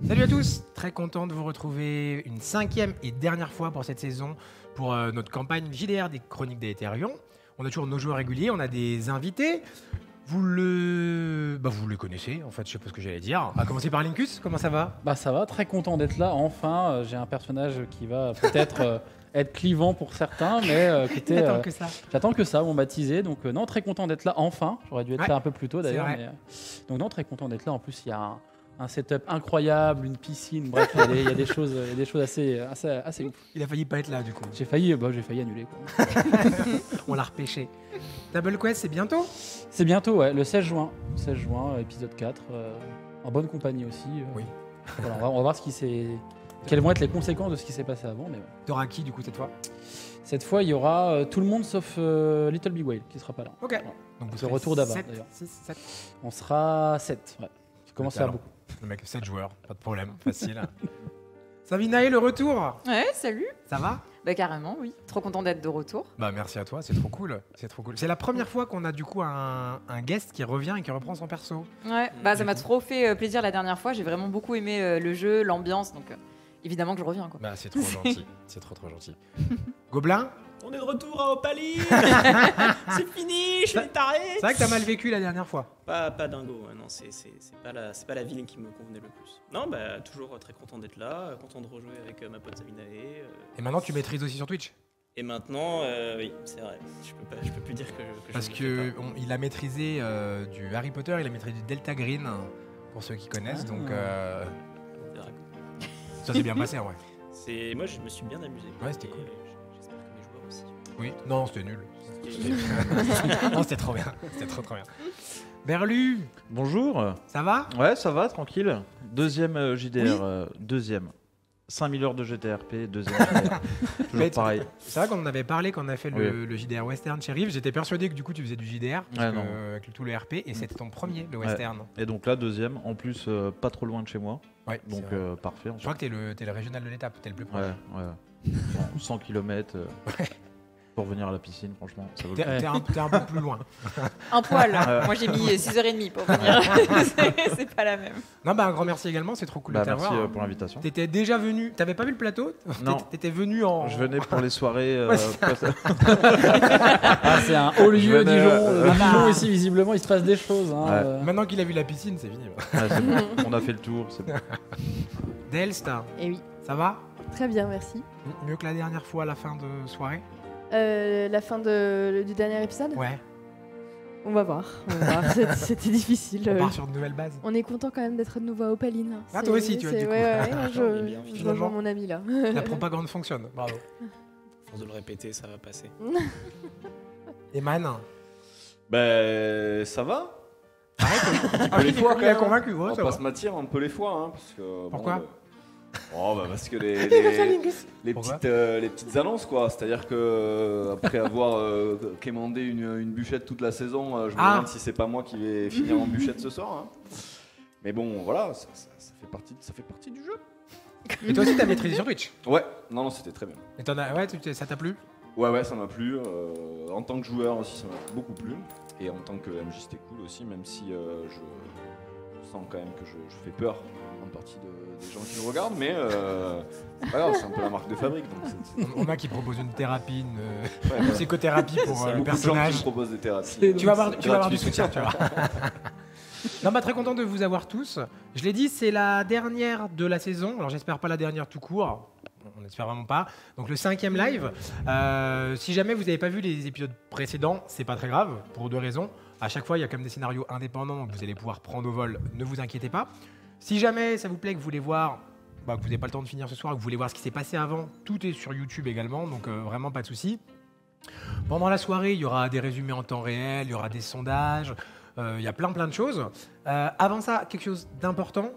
Salut à tous, très content de vous retrouver une 5e et dernière fois pour cette saison pour notre campagne JDR des Chroniques d'Aetherion. On a toujours nos joueurs réguliers, on a des invités. Vous les connaissez, en fait, je sais pas ce que j'allais dire. À commencer par Linkus, comment ça va ? Bah ça va, très content d'être là. Enfin, j'ai un personnage qui va peut-être être clivant pour certains, mais écoutez, J'attends que ça. j'attends que ça, on baptisé. Donc non, très content d'être là. Enfin, j'aurais dû être là un peu plus tôt d'ailleurs. vrai. Mais, donc non, très content d'être là. En plus, il y a un setup incroyable, une piscine. Bref, il y a des choses assez ouf. Il a failli pas être là, du coup. J'ai failli annuler, quoi. On l'a repêché. Double Quest, c'est bientôt ? C'est bientôt, ouais, le 16 juin. 16 juin, épisode 4. En bonne compagnie aussi. Oui. Voilà, on va voir quelles vont être les conséquences de ce qui s'est passé avant. Mais ouais. T'auras qui, du coup, cette fois ? Cette fois, il y aura tout le monde sauf Little Big Whale qui sera pas là. Ok. Voilà. Donc vous C'est le retour d'Ava, 7, d'ailleurs. 6, 7. On sera 7. Ouais. Ça commence à faire talent. beaucoup. Le mec, 7 joueurs, pas de problème, facile. Savinae, le retour. Ouais, salut. Ça va ? Bah carrément, oui. Trop content d'être de retour. Bah merci à toi, c'est trop cool. C'est trop cool. C'est la première fois qu'on a du coup un guest qui revient et qui reprend son perso. Ouais, bah ça m'a trop fait plaisir la dernière fois. J'ai vraiment beaucoup aimé le jeu, l'ambiance, donc évidemment que je reviens, quoi. Bah c'est trop gentil, c'est trop gentil. Gobelin ? On est de retour à Opaline. C'est fini, je suis taré. C'est vrai que t'as mal vécu la dernière fois. Pas dingo, ouais, non, c'est pas la ville qui me convenait le plus. Non, bah toujours très content d'être là, content de rejouer avec ma pote Savinae. Et maintenant tu maîtrises aussi sur Twitch ? Et maintenant, oui, c'est vrai, je peux plus dire que Parce je ne le fais pas. il a maîtrisé du Harry Potter, il a maîtrisé du Delta Green, pour ceux qui connaissent, donc C'est vrai. ça s'est bien passé en vrai. Moi, je me suis bien amusé. Ouais, c'était cool. Et j'espère que mes joueurs aussi. Oui, non, c'était nul. Non, c'était trop bien, c'était trop bien. Berlu, Bonjour. ça va ? Ouais, ça va, tranquille. Deuxième JDR, deuxième. 5000 heures de GTRP, deuxième JDR. Mais Toujours pareil. C'est vrai qu'on en avait parlé quand on a fait Oui. le JDR Western chez Rive. J'étais persuadé que du coup tu faisais du JDR parce Ouais, que, non. avec tout le RP et c'était ton premier, le Western. Et donc là, deuxième, en plus, pas trop loin de chez moi. Ouais, Donc c'est vrai. parfait. Je crois que t'es le régional de l'étape, t'es le plus proche. Ouais. 100 km pour venir à la piscine, franchement, ça vaut le coup. T'es un peu plus loin. Un poil. Moi j'ai mis 6h30 pour venir. C'est pas la même. Non, bah un grand merci également, c'est trop cool de Merci t'avoir. pour l'invitation. T'étais déjà venu, t'avais pas vu le plateau ? Non. T'étais venu en. Je venais pour les soirées. Ouais, c'est Ah, c'est un haut lieu venais, Dijon. Dijon ici, visiblement, il se passe des choses. Hein, Ouais. Maintenant qu'il a vu la piscine, c'est fini. Ouais, c'est bon. On a fait le tour, c'est bon. Delsta, Et oui, ça va ? très bien, merci. Mieux que la dernière fois à la fin de soirée ? La fin du dernier épisode Ouais, On va voir. C'était difficile. on part sur de nouvelles bases. On est content quand même d'être de nouveau à Opaline. Ah, toi aussi, tu vois, du coup. Ouais, On est bien, je finalement. rejoins mon ami là. La propagande fonctionne, bravo. À force de le répéter, ça va passer. Eman, Ben, ça va. ah, les fois, il quand a même. convaincu, On ouais, va ça pas va. se mentir un peu les fois, hein, parce que. Pourquoi parce que Pourquoi les petites annonces, quoi. C'est-à-dire que après avoir quémandé une bûchette toute la saison, je me demande si c'est pas moi qui vais finir en bûchette ce soir. Hein. Mais bon, voilà, ça fait partie du jeu. Et toi aussi, t'as maîtrisé sur Twitch. Ouais, non, c'était très bien. Et ça t'a plu ? Ouais, ça m'a plu. En tant que joueur aussi, ça m'a beaucoup plu. Et en tant que MJ, c'était cool aussi, même si je sens quand même que je fais peur à une grande partie des gens qui nous regardent, mais c'est pas grave, c'est un peu la marque de fabrique. Donc On a qui propose une thérapie, ouais, une ouais. psychothérapie pour Il y a le beaucoup de gens qui personnage. me proposent des thérapies. Tu vas avoir du gratuites. soutien, tu vois. Non, très content de vous avoir tous. Je l'ai dit, c'est la dernière de la saison. Alors j'espère pas la dernière tout court. On n'espère vraiment pas. Donc le 5e live. Si jamais vous n'avez pas vu les épisodes précédents, c'est pas très grave pour 2 raisons. À chaque fois, il y a quand même des scénarios indépendants, donc vous allez pouvoir prendre au vol. Ne vous inquiétez pas. Si jamais ça vous plaît, que vous voulez voir, que vous n'avez pas le temps de finir ce soir, que vous voulez voir ce qui s'est passé avant, tout est sur YouTube également, donc vraiment pas de souci. Pendant la soirée, il y aura des résumés en temps réel, il y aura des sondages. Il y a plein de choses. Avant ça, quelque chose d'important.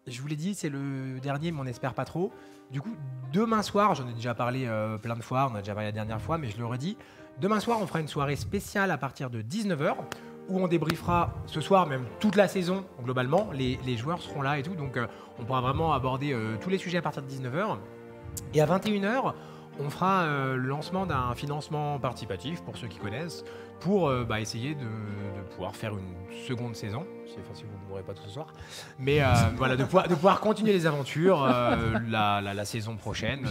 Je vous l'ai dit, c'est le dernier, mais on n'espère pas trop. Du coup, demain soir, j'en ai déjà parlé plein de fois, on a déjà parlé la dernière fois, mais je le redis. Demain soir, on fera une soirée spéciale à partir de 19h, où on débriefera ce soir, même toute la saison, globalement. Les joueurs seront là et tout, donc on pourra vraiment aborder tous les sujets à partir de 19h. Et à 21h, on fera le lancement d'un financement participatif, pour ceux qui connaissent, pour essayer de pouvoir faire une seconde saison, si vous ne mourrez pas tout ce soir, mais voilà, de pouvoir continuer les aventures la saison prochaine,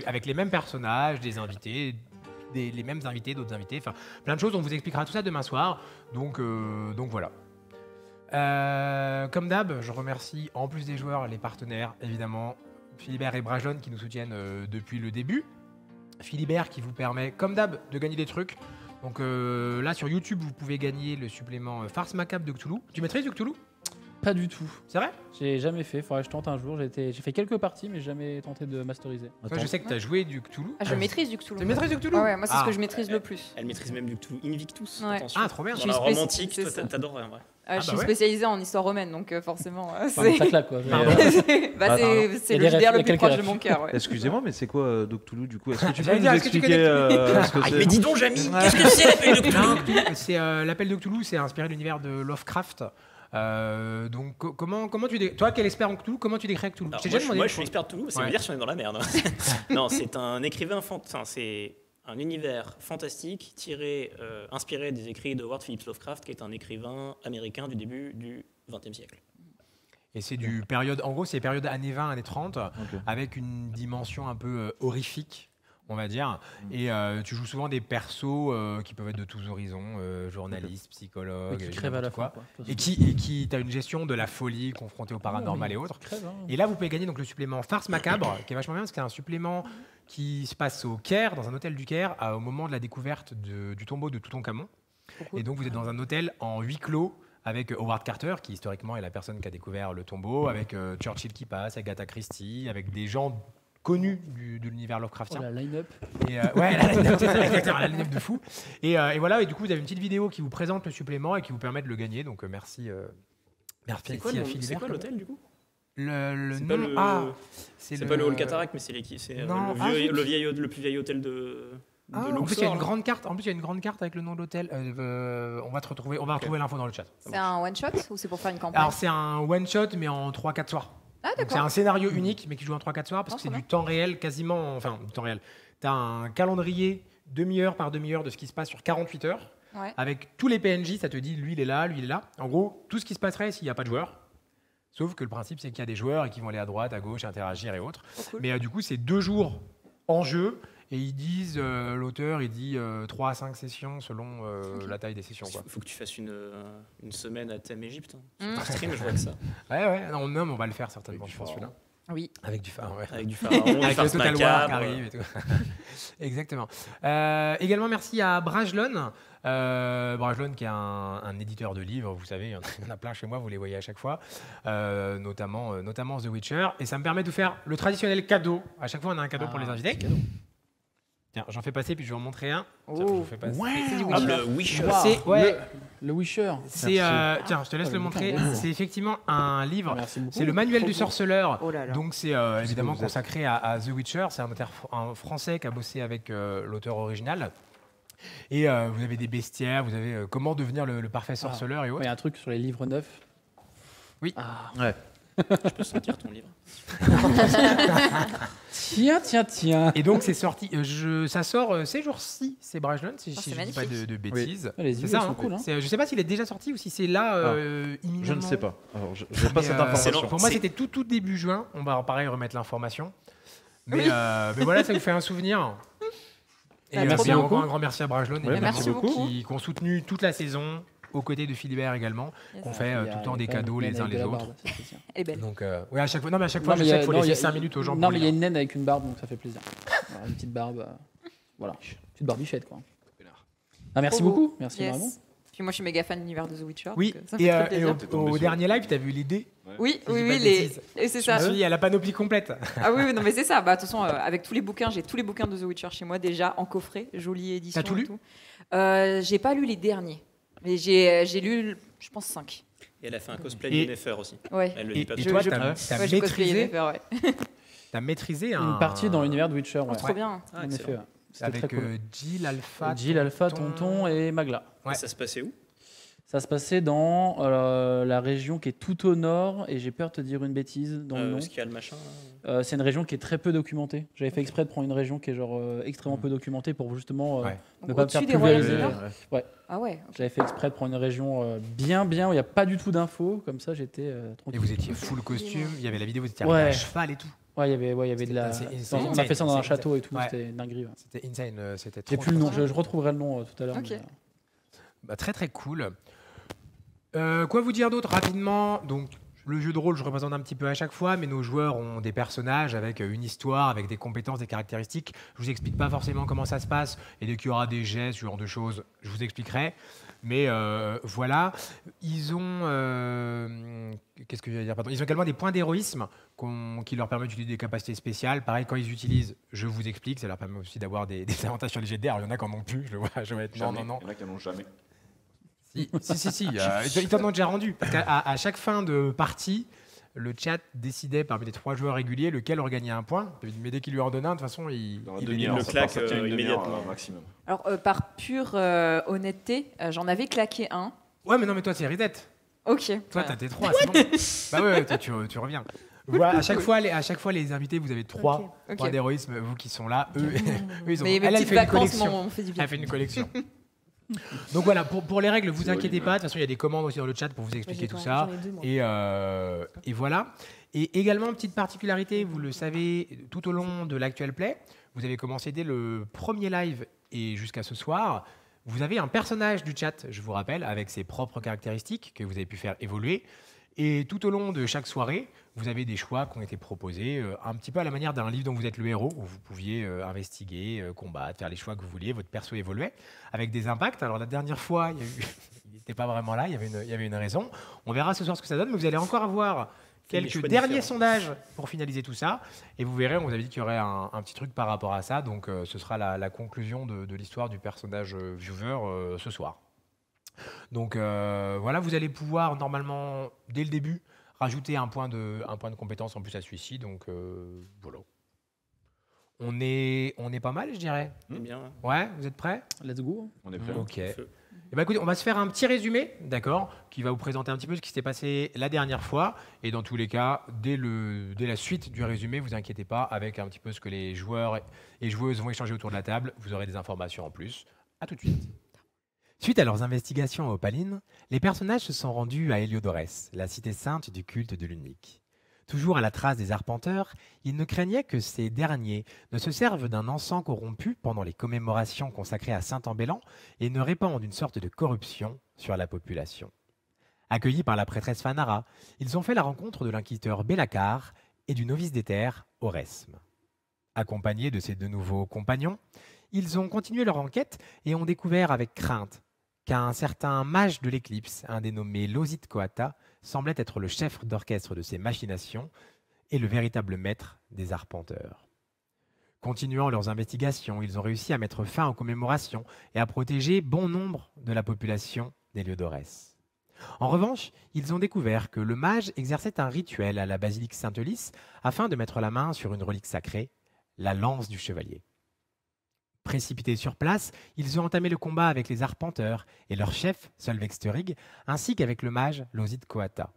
avec les mêmes personnages, des invités, les mêmes invités, d'autres invités, enfin plein de choses. On vous expliquera tout ça demain soir, donc voilà. Comme d'hab, je remercie en plus des joueurs, les partenaires, évidemment, Philibert et Brajlon qui nous soutiennent depuis le début. Philibert qui vous permet, comme d'hab, de gagner des trucs. Donc là, sur YouTube, vous pouvez gagner le supplément Farce Macabre de Cthulhu. Tu maîtrises du Cthulhu ? Pas du tout. C'est vrai ? J'ai jamais fait, faudrait que je tente un jour. J'ai fait quelques parties, mais jamais tenté de masteriser. Toi, je sais que tu as joué du Cthulhu. Ah, je maîtrise du Cthulhu. Tu maîtrises du Cthulhu ? Ouais, moi c'est ce que je maîtrise le plus. Elle maîtrise même du Cthulhu Invictus. Ouais. Attention. Ah, trop bien. Dans la spécialisée, romantique, c'est toi ça. t'adorerais en vrai. Je suis ouais. spécialisée en histoire romaine, donc forcément. Enfin, ça claque quoi. Mais, Pardon. C'est Il y le a des JDR le refs, il y a plus quelques proche de refs. mon cœur. Ouais. Excusez-moi, mais c'est quoi Cthulhu du coup? Est-ce que tu peux J'allais nous dire, est-ce que tu expliquer ce que c'est? Mais dis donc, Jamy, qu'est-ce que c'est l'appel de Cthulhu? C'est l'appel de Cthulhu, c'est inspiré de l'univers de Lovecraft. Donc comment tu toi quel expert en Cthulhu, comment tu décris Cthulhu? Alors, J'ai moi, déjà demandé. moi, je suis expert de Cthulhu, ça Ouais. veut dire si on est dans la merde. Non, c'est un écrivain, c'est un univers fantastique inspiré des écrits de Howard Phillips Lovecraft, qui est un écrivain américain du début du XXe siècle. Et c'est en gros, c'est période années 20, années 30, avec une dimension un peu horrifique, on va dire. Et tu joues souvent des persos qui peuvent être de tous horizons, journalistes, psychologues, qui crèvent à la n'importe fin. quoi. Et qui t'as une gestion de la folie confrontée au paranormal et autres. Et là, vous pouvez gagner donc le supplément Farce Macabre, qui est vachement bien parce que c'est un supplément qui se passe au Caire, dans un hôtel du Caire, au moment de la découverte du tombeau de Toutankhamon. Et donc, vous êtes dans un hôtel en huis clos avec Howard Carter, qui historiquement est la personne qui a découvert le tombeau, avec Churchill qui passe, Agatha Christie, avec des gens connus de l'univers Lovecraftien. La line-up. Et ouais, la line-up, c'est ça, exactement, la line-up de fou. Et voilà, et du coup, vous avez une petite vidéo qui vous présente le supplément et qui vous permet de le gagner. Donc merci C'est à c'est Philibert. quoi l'hôtel du coup? Le C'est pas nom. le- C'est pas le Hall Cataract, mais c'est Non, le plus vieil hôtel de en plus, il y a Luxor. une grande carte. En plus, il y a une grande carte avec le nom de l'hôtel. On va retrouver l'info dans le chat. C'est un one shot ou c'est pour faire une campagne? Alors, c'est un one shot, mais en 3-4 soirs. Ah Donc, c'est d'accord. un scénario unique, mais qui joue en 3-4 soirs, parce Oh, que c'est trop du temps réel, quasiment. Enfin, du temps réel. Tu as un calendrier demi-heure par demi-heure de ce qui se passe sur 48 heures. Ouais. Avec tous les PNJ, ça te dit lui il est là, lui il est là. En gros, tout ce qui se passerait s'il n'y a pas de joueurs. Sauf que le principe, c'est qu'il y a des joueurs et qui vont aller à droite, à gauche, interagir et autres. Trop cool. Mais du coup, c'est 2 jours en jeu. Et ils disent, l'auteur, il dit 3 à 5 sessions selon la taille des sessions. Quoi. Il faut que tu fasses une semaine à thème Égypte. Mm. Sur ton stream, je vois que ça. Ouais, non, on va le faire certainement, je pense, celui-là. Oui. Avec du phare, ouais. Avec du pharaon, Avec du le farce Total War qui macabre. arrive et tout. Exactement. Également, merci à Brajlon. Brajlon qui est un éditeur de livres, vous savez, il y en a plein chez moi, vous les voyez à chaque fois, notamment The Witcher. Et ça me permet de faire le traditionnel cadeau. À chaque fois, on a un cadeau pour les invités. Tiens, j'en fais passer, puis je vais en montrer un. Tiens, je vous fais passer. C'est du Ah, Witcher. le Wisher. C'est, ouais, Le Wisher. c'est, tiens, je te laisse Ah, le mais montrer. putain, C'est effectivement un livre. Merci beaucoup. C'est le manuel du sorceleur. Oh là là. Donc c'est évidemment vous êtes. consacré à The Witcher. C'est un auteur français qui a bossé avec l'auteur original. Et vous avez des bestiaires, vous avez comment devenir le parfait sorceleur et Il autres. y a un truc sur les livres neufs. Oui. Ah, Ouais. Je peux sentir ton livre. Tiens. Et donc c'est sorti, ça sort ces jours-ci, c'est Brajlon, si c'est je dis pas de bêtises. Les C'est images ça, sont hein. cool. Hein. Je sais pas s'il est déjà sorti ou si c'est là imminemment. Je ne sais pas. Alors, je n'ai pas Mais, cette c'est information. long. Pour moi, C'est- c'était tout début juin. On va pareil remettre l'information. Mais voilà, ça vous fait un souvenir. Et Ah, merci bien, beaucoup. encore un grand merci à Brajlon, Ouais, merci beaucoup. qui ont soutenu toute la saison, aux côtés de Philibert également, qu'on fait Il y a- tout le temps il y des a quand cadeaux même les une uns naine les avec de la autres. barbe, ça fait plaisir. Elle est belle. Donc, ouais, à chaque fois, à chaque Non, fois, mais je il y sais a- qu'il faut non, laisser il y a- 5 minutes aux gens Non, pour mais il y a lire. une naine avec une barbe, donc ça fait plaisir. Alors, une petite barbe, voilà, petite barbichette quoi. Ah, merci Trop beau. beaucoup, merci Yes. vraiment. Puis moi, je suis méga fan de l'univers de The Witcher. Oui, donc, ça me fait très plaisir. et T'es tombé au sur- dernier live, tu as vu les dés. Oui, Si je dis pas de les... bêtises. Et c'est Je me ça. suis dit, il y a la panoplie complète. Ah oui, non mais c'est ça. Bah, de toute façon, avec tous les bouquins, j'ai tous les bouquins de The Witcher chez moi déjà en coffret, jolie édition. T'as tout et lu J'ai pas lu les derniers, mais j'ai lu, je pense 5. Et elle a fait un cosplay Et- de Yennefer aussi. Ouais. Elle le dit pas Et trop. toi, je- tu as Ouais, j'ai cosplayé Yennefer, ouais. maîtrisé Une partie dans l'univers de Witcher, ouais. Oh, trop bien. Ah, En excellent. effet, ouais. C'était avec très cool. Jill, Alpha, Jill, Alpha, Tonton et Magla. Ouais. Et ça se passait où? Ça se passait dans la région qui est tout au nord, et j'ai peur de te dire une bêtise dans le nom. Est-ce qu'il y a le machin là C'est une région qui est très peu documentée. J'avais fait exprès de prendre une région qui est genre extrêmement peu documentée pour justement Ouais. ne Donc, pas me faire au-dessus des royaumes pulvériser. du Nord Ah ouais. ok. J'avais fait exprès de prendre une région bien, où il n'y a pas du tout d'infos. Comme ça, j'étais Et tranquille. vous étiez full costume, il y avait la vidéo, vous étiez Ouais. arrivé à cheval et tout. Ouais, il y avait de la. C'est On a insane, fait ça dans un c'est château et tout. Ouais. C'était une dinguerie. Ouais. C'était insane, c'était J'ai trop plus le nom. trop Je retrouverai le nom tout à l'heure. Ok. mais, Bah, très très cool. Quoi vous dire d'autre rapidement? Donc le jeu de rôle, je représente un petit peu à chaque fois, mais nos joueurs ont des personnages avec une histoire, avec des compétences, des caractéristiques. Je vous explique pas forcément comment ça se passe, et dès qu'il y aura des gestes, ce genre de choses, je vous expliquerai. Mais voilà, ils ont qu'est-ce que je vais dire? Pardon. Ils ont également des points d'héroïsme qui leur permettent d'utiliser des capacités spéciales. Pareil, quand ils utilisent, je vous explique, ça leur permet aussi d'avoir des avantages sur les jets de dés. Alors, il y en a qui en ont plus, je vais être non. Jamais. Il y en a qui n'en ont jamais. Si. Ils t'en ont déjà rendu. Parce qu'à chaque fin de partie, le chat décidait parmi les 3 joueurs réguliers lequel regagnait un point. Mais dès qu'il lui en donnait un, de toute façon, Dans la il demi-heure, le ça claque, tient une demi-heure immédiatement. maximum. Alors, par pure honnêteté, j'en avais claqué un. Ouais, mais non, mais toi, c'est Ridette. Ok. Toi, Voilà. t'as tes 3, c'est bon. Bah ouais, toi, tu reviens. Voilà, à chaque fois, les invités, vous avez 3 Ok. points d'héroïsme, vous qui sont là. Eux, ils ont. Mais mes Elle petites fait une vacances collection. m'ont fait du bien. Elle fait une collection. Donc voilà, pour les règles, vous C'est inquiétez horrible. pas. De toute façon, il y a des commandes aussi dans le chat pour vous expliquer tout ça. J'en ai 2, moi. Et voilà. Et également, petite particularité, vous le savez, tout au long de l'actuel play, vous avez commencé dès le premier live et jusqu'à ce soir. Vous avez un personnage du chat, je vous rappelle, avec ses propres caractéristiques que vous avez pu faire évoluer. Et tout au long de chaque soirée, vous avez des choix qui ont été proposés, un petit peu à la manière d'un livre dont vous êtes le héros, où vous pouviez investiguer, combattre, faire les choix que vous vouliez, votre perso évoluait, avec des impacts. Alors la dernière fois, il n'était pas vraiment là, il y avait une raison. On verra ce soir ce que ça donne, mais vous allez encore avoir Fait des quelques choix derniers différents. sondages pour finaliser tout ça. Et vous verrez, on vous avait dit qu'il y aurait un petit truc par rapport à ça. Donc ce sera la conclusion de l'histoire du personnage viewer ce soir. Donc voilà, vous allez pouvoir normalement, dès le début, rajouter un point de compétence en plus à celui-ci. Donc voilà. On est pas mal, je dirais. Eh bien, Ouais, vous êtes prêts? Let's go. On est prêt. Ok. feu. Eh ben, écoutez, on va se faire un petit résumé, d'accord, qui va vous présenter un petit peu ce qui s'était passé la dernière fois. Et dans tous les cas, dès la suite du résumé, vous inquiétez pas, avec un petit peu ce que les joueurs et joueuses vont échanger autour de la table, vous aurez des informations en plus. À tout de suite. Suite à leurs investigations à Opaline, les personnages se sont rendus à Héliodorès, la cité sainte du culte de l'unique. Toujours à la trace des arpenteurs, ils ne craignaient que ces derniers ne se servent d'un encens corrompu pendant les commémorations consacrées à Saint-Ambellan et ne répandent une sorte de corruption sur la population. Accueillis par la prêtresse Fanara, ils ont fait la rencontre de l'inquisiteur Bellacar et du novice d'éther Oresme. Accompagnés de ces 2 nouveaux compagnons, ils ont continué leur enquête et ont découvert avec crainte qu'un certain mage de l'éclipse, un dénommé Losit Coata, semblait être le chef d'orchestre de ces machinations et le véritable maître des arpenteurs. Continuant leurs investigations, ils ont réussi à mettre fin aux commémorations et à protéger bon nombre de la population d'Héliodorès. En revanche, ils ont découvert que le mage exerçait un rituel à la basilique Saint-Eulysse afin de mettre la main sur une relique sacrée, la lance du chevalier. Précipités sur place, ils ont entamé le combat avec les arpenteurs et leur chef, Solveig Sturig, ainsi qu'avec le mage Losit Coata.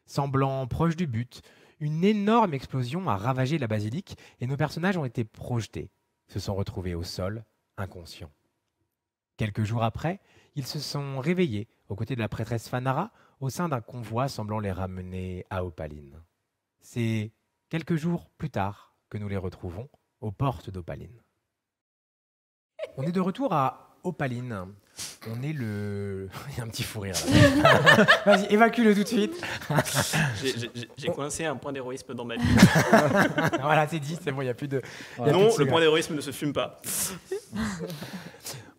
Semblant proche du but, une énorme explosion a ravagé la basilique et nos personnages ont été projetés, se sont retrouvés au sol, inconscients. Quelques jours après, ils se sont réveillés aux côtés de la prêtresse Fanara au sein d'un convoi semblant les ramener à Opaline. C'est quelques jours plus tard que nous les retrouvons aux portes d'Opaline. On est de retour à Opaline. On est le... Il y a un petit fou rire là. Vas-y, évacue-le tout de suite. J'ai coincé un point d'héroïsme dans ma vie. Voilà, c'est dit, c'est bon, il n'y a plus de... Voilà. Non, le point d'héroïsme ne se fume pas.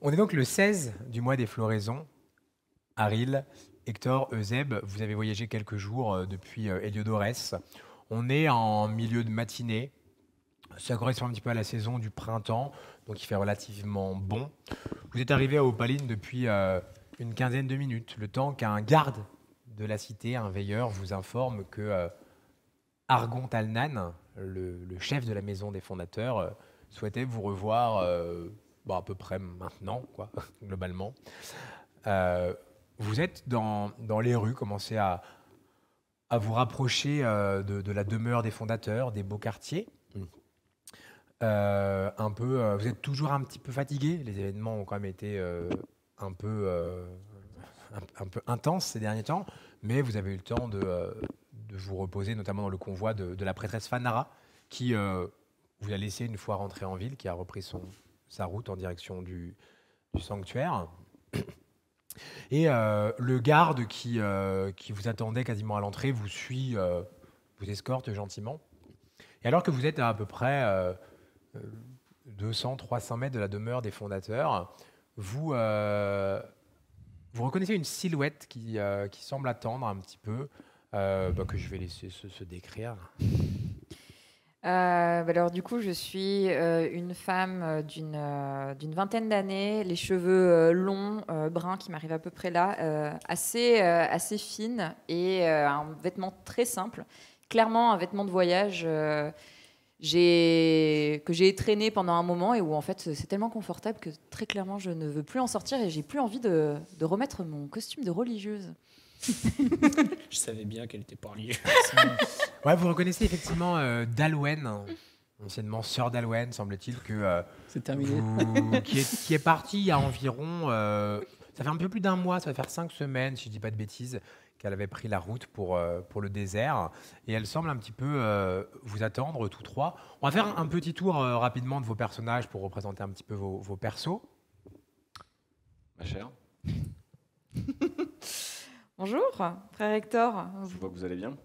On est donc le 16 du mois des floraisons. Aril, Hector, Euseb, vous avez voyagé quelques jours depuis Héliodorès. On est en milieu de matinée. Ça correspond un petit peu à la saison du printemps, donc il fait relativement bon. Vous êtes arrivé à Opaline depuis une quinzaine de minutes, le temps qu'un garde de la cité, un veilleur, vous informe que Argon Talnan, le chef de la maison des fondateurs, souhaitait vous revoir à peu près maintenant, quoi, globalement. Vous êtes dans les rues, commencez à vous rapprocher de la demeure des fondateurs, des beaux quartiers. Vous êtes toujours un petit peu fatigué. Les événements ont quand même été un peu intenses ces derniers temps, mais vous avez eu le temps de vous reposer, notamment dans le convoi de la prêtresse Fanara, qui vous a laissé une fois rentré en ville, qui a repris sa route en direction du sanctuaire. Et le garde qui vous attendait quasiment à l'entrée vous suit, vous escorte gentiment. Et alors que vous êtes à peu près 200-300 mètres de la demeure des fondateurs, vous reconnaissez une silhouette qui semble attendre un petit peu, que je vais laisser se décrire. Alors du coup, je suis une femme d'une vingtaine d'années, les cheveux longs, bruns qui m'arrivent à peu près là, assez fine et un vêtement très simple, clairement un vêtement de voyage que j'ai traîné pendant un moment et où en fait c'est tellement confortable que très clairement je ne veux plus en sortir et j'ai plus envie de remettre mon costume de religieuse. Je savais bien qu'elle était pas religieuse. Ouais, vous reconnaissez effectivement Dalwen, anciennement sœur Dalwen, semble-t-il, C'est terminé. qui est partie il y a environ... ça fait un peu plus d'un mois, ça va faire 5 semaines, si je ne dis pas de bêtises, qu'elle avait pris la route pour le désert. Et elle semble un petit peu vous attendre, tous trois. On va faire un petit tour rapidement de vos personnages pour représenter un petit peu vos persos. Ma chère, Bonjour, frère Hector. je vois que vous allez bien.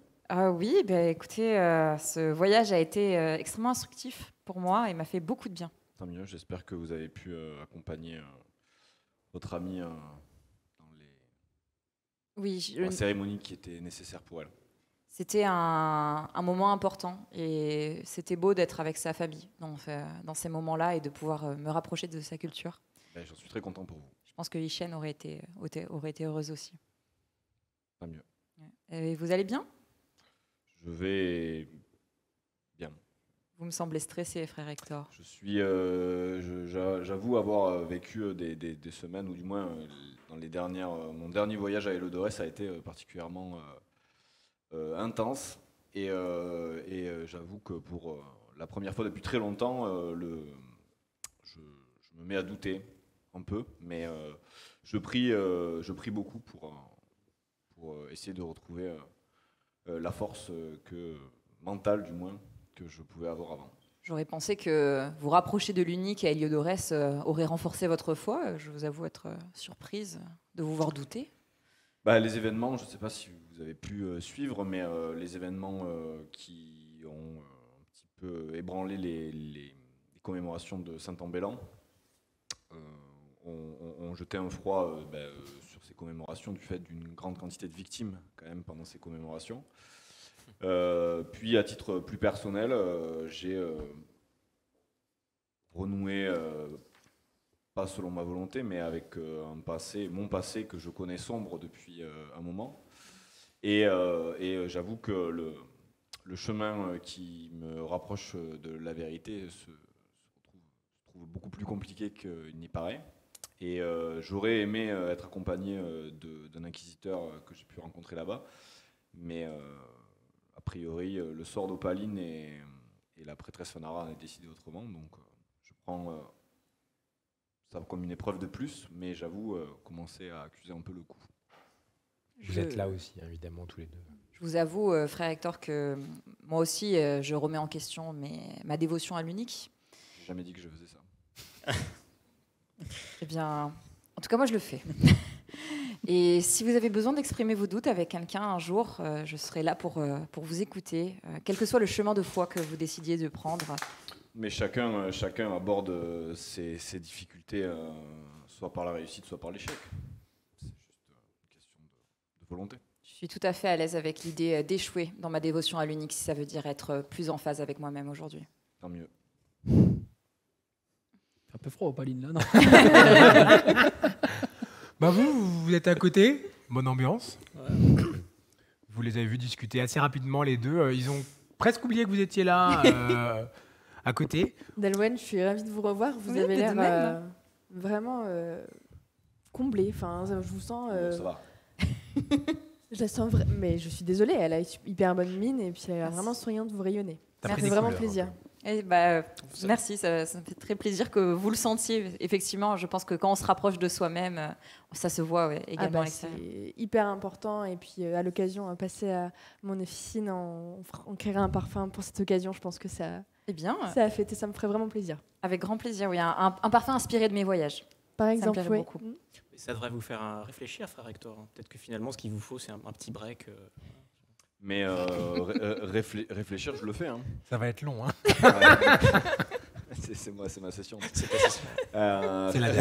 Oui, écoutez, ce voyage a été extrêmement instructif pour moi et m'a fait beaucoup de bien. Tant mieux, j'espère que vous avez pu accompagner votre amie dans Oui, la cérémonie qui était nécessaire pour elle. c'était un moment important et c'était beau d'être avec sa famille dans ces moments-là et de pouvoir me rapprocher de sa culture. Ben, j'en suis très content pour vous. Je pense que Yishen aurait été heureuse aussi. Tant mieux. Et vous allez bien ? Je vais bien. Vous me semblez stressé, frère Hector. Je suis, j'avoue avoir vécu des semaines, ou du moins dans les dernières, mon dernier voyage à Héliodorès a été particulièrement intense, et j'avoue que pour la première fois depuis très longtemps, je me mets à douter un peu, mais je prie beaucoup pour essayer de retrouver la force mentale du moins que je pouvais avoir avant. J'aurais pensé que vous rapprocher de l'unique à Héliodorès aurait renforcé votre foi. Je vous avoue être surprise de vous voir douter. Les événements, je ne sais pas si vous avez pu suivre, mais les événements qui ont un petit peu ébranlé les commémorations de Saint-Ambellan ont jeté un froid sur ces commémorations du fait d'une grande quantité de victimes quand même pendant ces commémorations. Puis à titre plus personnel, j'ai renoué, pas selon ma volonté, mais avec mon passé que je connais sombre depuis un moment. Et j'avoue que le chemin qui me rapproche de la vérité se trouve beaucoup plus compliqué qu'il n'y paraît. Et j'aurais aimé être accompagné d'un inquisiteur que j'ai pu rencontrer là-bas. Mais a priori, le sort d'Opaline et la prêtresse Fanara a décidé autrement. Donc je prends ça comme une épreuve de plus, mais j'avoue commencer à accuser un peu le coup. Vous êtes là aussi, évidemment, tous les deux. Je vous avoue, frère Hector, que moi aussi, je remets en question ma dévotion à l'unique. J'ai jamais dit que je faisais ça. Eh bien, en tout cas, moi, je le fais. Et si vous avez besoin d'exprimer vos doutes avec quelqu'un un jour, je serai là pour vous écouter, quel que soit le chemin de foi que vous décidiez de prendre. Mais chacun aborde ses difficultés, soit par la réussite, soit par l'échec. C'est juste une question de volonté. Je suis tout à fait à l'aise avec l'idée d'échouer dans ma dévotion à l'unique, si ça veut dire être plus en phase avec moi-même aujourd'hui. Tant mieux. C'est un peu froid, Opaline, là, non? Bah vous êtes à côté, bonne ambiance. Ouais. Vous les avez vus discuter assez rapidement les deux. Ils ont presque oublié que vous étiez là à côté. Dalwen, je suis ravie de vous revoir. Vous Oui, avez mais de l'air même. vraiment comblé. Enfin, je vous sens. Bon, ça va. Je la sens mais je suis désolée, elle a hyper bonne mine et puis elle a l'air Merci. vraiment souriante, vous rayonnez. T'as Ça pris fait des vraiment couleurs, plaisir. un peu. Eh ben, merci, ça me fait très plaisir que vous le sentiez. Effectivement, je pense que quand on se rapproche de soi-même, ça se voit également à l'extérieur. C'est hyper important et puis à l'occasion, passer à mon officine, on créera un parfum pour cette occasion. Je pense que ça Eh bien, a fêté, ça me ferait vraiment plaisir. avec grand plaisir. Oui, un parfum inspiré de mes voyages. Par me exemple, plairait oui. beaucoup. Et ça devrait vous faire réfléchir, frère Hector. Peut-être que finalement, ce qu'il vous faut, c'est un petit break. Mais réfléchir, je le fais. Hein. Ça va être long, hein. C'est ma session. C'est pas ça. C'est la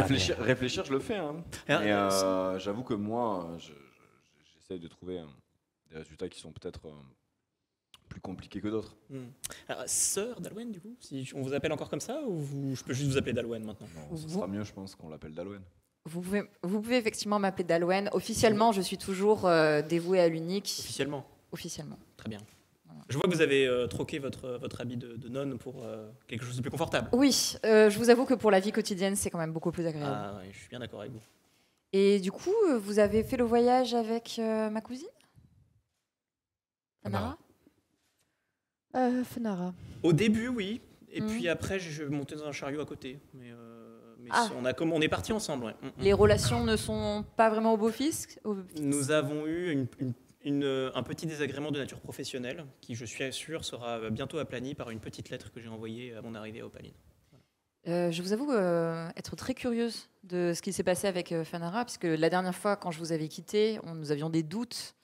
Réfléchir, je le fais. Hein. Ah, Mais j'avoue que moi, j'essaie de trouver des résultats qui sont peut-être plus compliqués que d'autres. Alors, sœur Dalwen, du coup, si on vous appelle encore comme ça, ou je peux juste vous appeler Dalwen maintenant? Non, ce sera mieux, je pense, qu'on l'appelle Dalwen. Vous pouvez effectivement m'appeler Dalwen. Officiellement, je suis toujours dévouée à l'unique. Officiellement. Officiellement. Très bien. Je vois que vous avez troqué votre habit de nonne pour quelque chose de plus confortable. Oui, je vous avoue que pour la vie quotidienne, c'est quand même beaucoup plus agréable. Ah, ouais, je suis bien d'accord avec vous. Et du coup, vous avez fait le voyage avec ma cousine Fanara. Fanara. Au début, oui. Et Mhm. puis après, je montais dans un chariot à côté. Mais Ah. on est partis ensemble. Ouais. Les relations ne sont pas vraiment au beau fixe Nous avons eu un petit désagrément de nature professionnelle qui, je suis sûr, sera bientôt aplani par une petite lettre que j'ai envoyée à mon arrivée à Opaline. Je vous avoue être très curieuse de ce qui s'est passé avec Fanara, puisque la dernière fois, quand je vous avais quitté, nous avions des doutes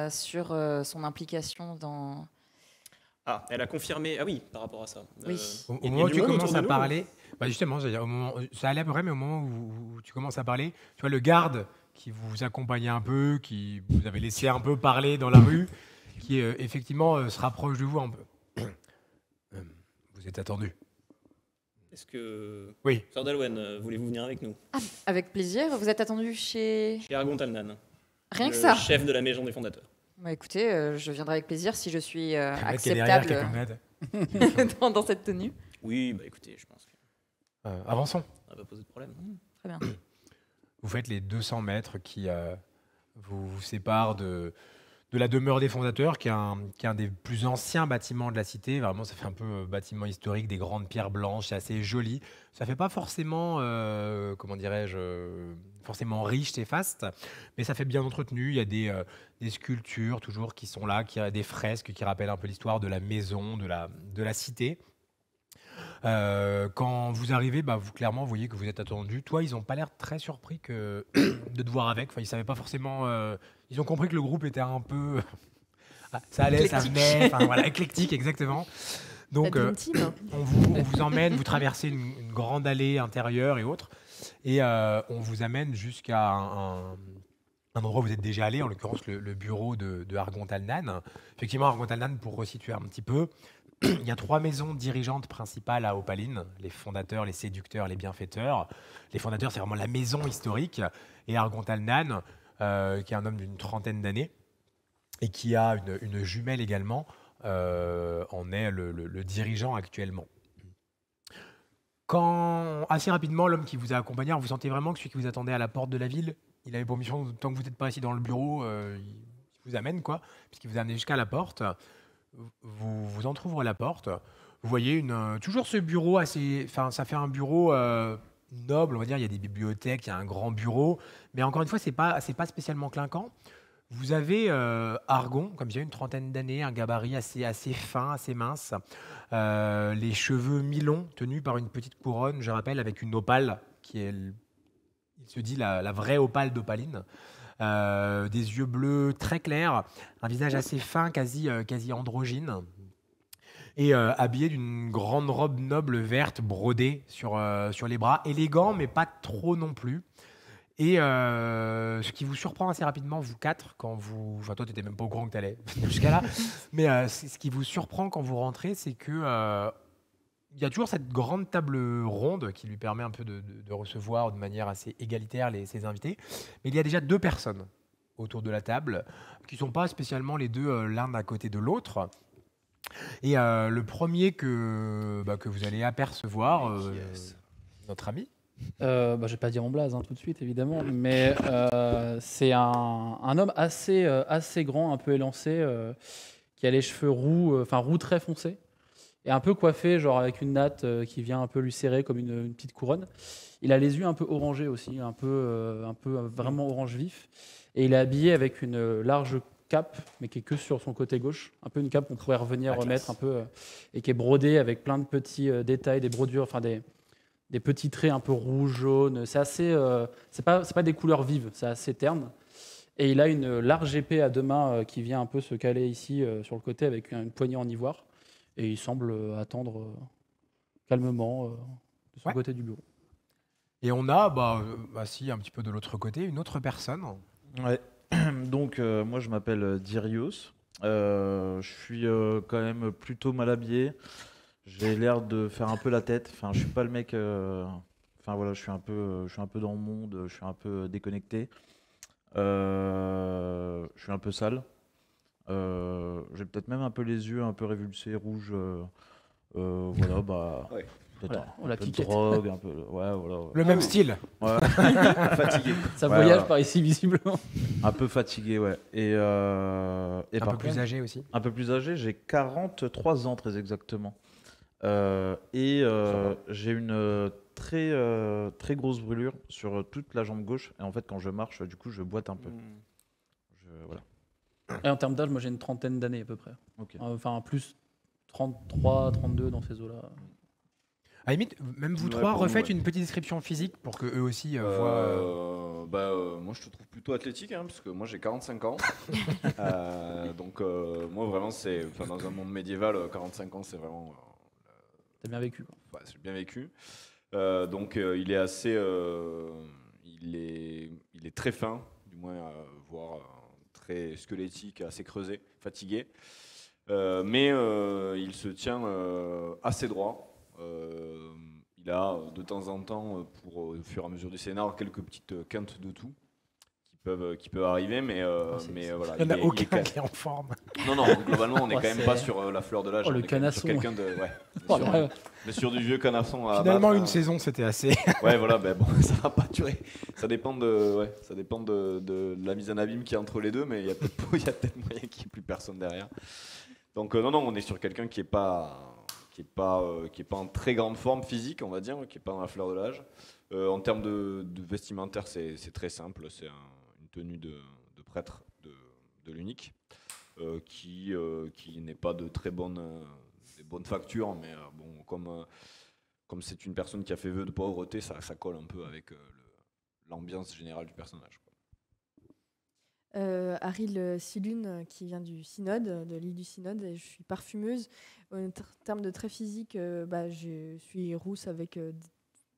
sur son implication dans... Ah, elle a confirmé. Ah oui, par rapport à ça. Oui. Au il y a moment où du tu monde commences autour de à nous. parler, bah justement, j'allais dire, ça allait à peu près, mais au moment où tu commences à parler, tu vois le garde qui vous accompagnait un peu, qui vous avait laissé un peu parler dans la rue, qui effectivement se rapproche de vous un peu. Vous êtes attendu. Est-ce que. Oui. Sœur Dalwen, voulez-vous venir avec nous? Avec plaisir. Vous êtes attendu chez... Chez Argon Talnan. Rien que le ça. chef de la maison des fondateurs. Bah, écoutez, je viendrai avec plaisir si je suis Le mec qui est derrière, qui est acceptable comme Ned. dans cette tenue. Oui, bah écoutez, je pense que Avançons. ça va pas poser de problème. Très bien. Vous faites les 200 mètres qui vous séparent de la demeure des fondateurs, qui est un des plus anciens bâtiments de la cité. Vraiment, ça fait un peu bâtiment historique, des grandes pierres blanches, c'est assez joli. Ça fait pas forcément, comment dirais-je, forcément riche et faste, mais ça fait bien entretenu. Il y a des sculptures toujours qui sont là, des fresques qui rappellent un peu l'histoire de la maison, de la cité. Quand vous arrivez, vous clairement voyez que vous êtes attendu. Toi, ils n'ont pas l'air très surpris de te voir avec. Enfin, ils savaient pas forcément. Ils ont compris que le groupe était un peu. Ça allait, ça venait. Enfin, voilà, éclectique, exactement. Donc, La Dream Team. on vous emmène, vous traversez une grande allée intérieure et autres, et on vous amène jusqu'à un endroit où vous êtes déjà allé, en l'occurrence le bureau de Argon Talnan. Effectivement, Argon Talnan, pour resituer un petit peu, il y a 3 maisons dirigeantes principales à Opaline, les fondateurs, les séducteurs, les bienfaiteurs. Les fondateurs, c'est vraiment la maison historique, et Argon Talnan, qui est un homme d'une 30aine d'années, et qui a une jumelle également, en est le dirigeant actuellement. Quand, assez rapidement, l'homme qui vous a accompagné, vous sentez vraiment que celui qui vous attendait à la porte de la ville, il avait pour mission, tant que vous n'êtes pas assis dans le bureau, il vous amène, quoi, puisqu'il vous amène jusqu'à la porte. Vous entrouvre la porte. Vous voyez toujours ce bureau assez. Enfin, ça fait un bureau noble, on va dire. Il y a des bibliothèques, il y a un grand bureau. Mais encore une fois, c'est pas spécialement clinquant. Vous avez Argon, comme j'ai une trentaine d'années, un gabarit assez fin, assez mince. Les cheveux mi-longs, tenus par une petite couronne, je rappelle, avec une opale, qui est, il se dit, la vraie opale d'Opaline. Des yeux bleus très clairs, un visage assez fin, quasi androgyne, et habillé d'une grande robe noble verte brodée sur les bras, élégant mais pas trop non plus. Et ce qui vous surprend assez rapidement, vous quatre, quand vous... Enfin, toi, tu n'étais même pas au courant que tu allais venir jusqu'à là, mais ce qui vous surprend quand vous rentrez, c'est que il y a toujours cette grande table ronde qui lui permet un peu de recevoir de manière assez égalitaire ses invités. Mais il y a déjà 2 personnes autour de la table qui ne sont pas spécialement les deux l'un à côté de l'autre. Et le premier que vous allez apercevoir, notre ami. Je vais pas dire en blaze tout de suite, évidemment, mais c'est un homme assez grand, un peu élancé, qui a les cheveux roux très foncés, et un peu coiffé, genre avec une natte qui vient un peu lui serrer comme une petite couronne. Il a les yeux un peu orangés aussi, un peu vraiment orange vif, et il est habillé avec une large cape, mais qui est que sur son côté gauche, un peu une cape qu'on pourrait revenir remettre un peu, et qui est brodée avec plein de petits détails, des brodures, enfin des petits traits un peu rouge, jaune. C'est assez, c'est pas des couleurs vives, c'est assez terne. Et il a une large épée à 2 mains qui vient un peu se caler ici sur le côté avec une poignée en ivoire. Et il semble attendre calmement de son côté du bureau. Et on a, un petit peu de l'autre côté, une autre personne. Ouais. Donc, moi, je m'appelle Dirius. Je suis quand même plutôt mal habillé. J'ai l'air de faire un peu la tête. Enfin, je suis pas le mec. Enfin voilà, je suis un peu dans le monde. Je suis un peu déconnecté. Je suis un peu sale. J'ai peut-être même un peu les yeux un peu révulsés, rouges. Voilà, Ouais. peut-être On un l'a peu de piqué. drogue, un peu. Ouais, voilà. Le même style. Ouais. Fatigué. Ça Ouais, voyage voilà. par ici, visiblement. Un peu fatigué, ouais. Et Un par peu plus contre, âgé aussi. un peu plus âgé, j'ai 43 ans très exactement. J'ai une très grosse brûlure sur toute la jambe gauche. Et en fait, quand je marche, du coup, je boite un peu. Voilà. Et en termes d'âge, moi j'ai une trentaine d'années à peu près. Ok. Enfin, plus 33, 32 dans ces eaux-là. À la limite, même vous Ouais, trois, pour nous, refaites ouais. une petite description physique pour que eux aussi voient. Moi je te trouve plutôt athlétique parce que moi j'ai 45 ans. Donc moi vraiment dans un monde médiéval 45 ans c'est vraiment T'as bien vécu, quoi. j'ai bien vécu. Donc il est assez il est très fin, du moins voire très squelettique, assez creusé, fatigué. Mais il se tient assez droit. Il a de temps en temps, au fur et à mesure du scénar, quelques petites quintes de tout qui peuvent arriver, mais voilà. Il n'y en a est aucun quand même- qui est en forme. Non, globalement, on n'est Oh, quand même c'est- pas sur la fleur de l'âge. Oh, on le est quand même sur canasson. quelqu'un de. Ouais, Oh, sur- ouais. mais sur du vieux canasson à Finalement, abattre, une saison, c'était assez. Ouais, voilà, bon, ça va pas durer. Ça dépend de la mise en abîme qu'il y a entre les deux, mais il y a peut-être moyen qu'il n'y ait plus personne derrière. Donc non, on est sur quelqu'un qui est pas en très grande forme physique, on va dire, qui est pas dans la fleur de l'âge. En termes de vestimentaire, c'est très simple. C'est une tenue de prêtre de l'unique, qui n'est pas de très bonne facture, mais comme c'est une personne qui a fait vœu de pauvreté, ça colle un peu avec l'ambiance générale du personnage, quoi. Aril Silune, qui vient du Synode, de l'île du Synode, et je suis parfumeuse. En termes de traits physiques, je suis rousse avec